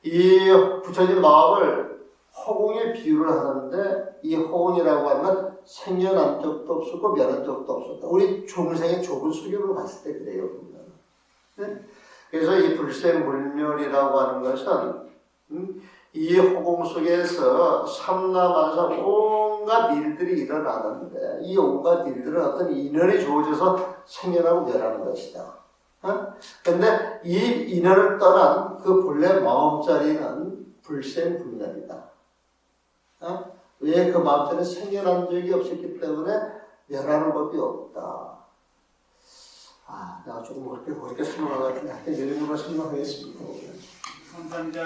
이 부처님 마음을 허공에 비유를 하는데, 이 허공이라고 하면 생겨난 적도 없었고 멸한 적도 없었다. 우리 중생의 좁은 수경으로 봤을 때 그래요. 보면. 네? 그래서 이 불생불멸이라고 하는 것은 이 허공 속에서 삼라만사 온갖 일들이 일어나는데, 이 온갖 일들은 어떤 인연이 주어져서 생겨나고 멸하는 것이다. 그런데 이 인연을 떠난 그 본래 마음자리는 불생불멸이다. 왜 그 마음자리는 생겨난 적이 없었기 때문에 멸하는 법이 없다. 내가 조금 그렇게 설명한 것 같은데, 하여튼 일부러 설명하겠습니다. 감사합니다.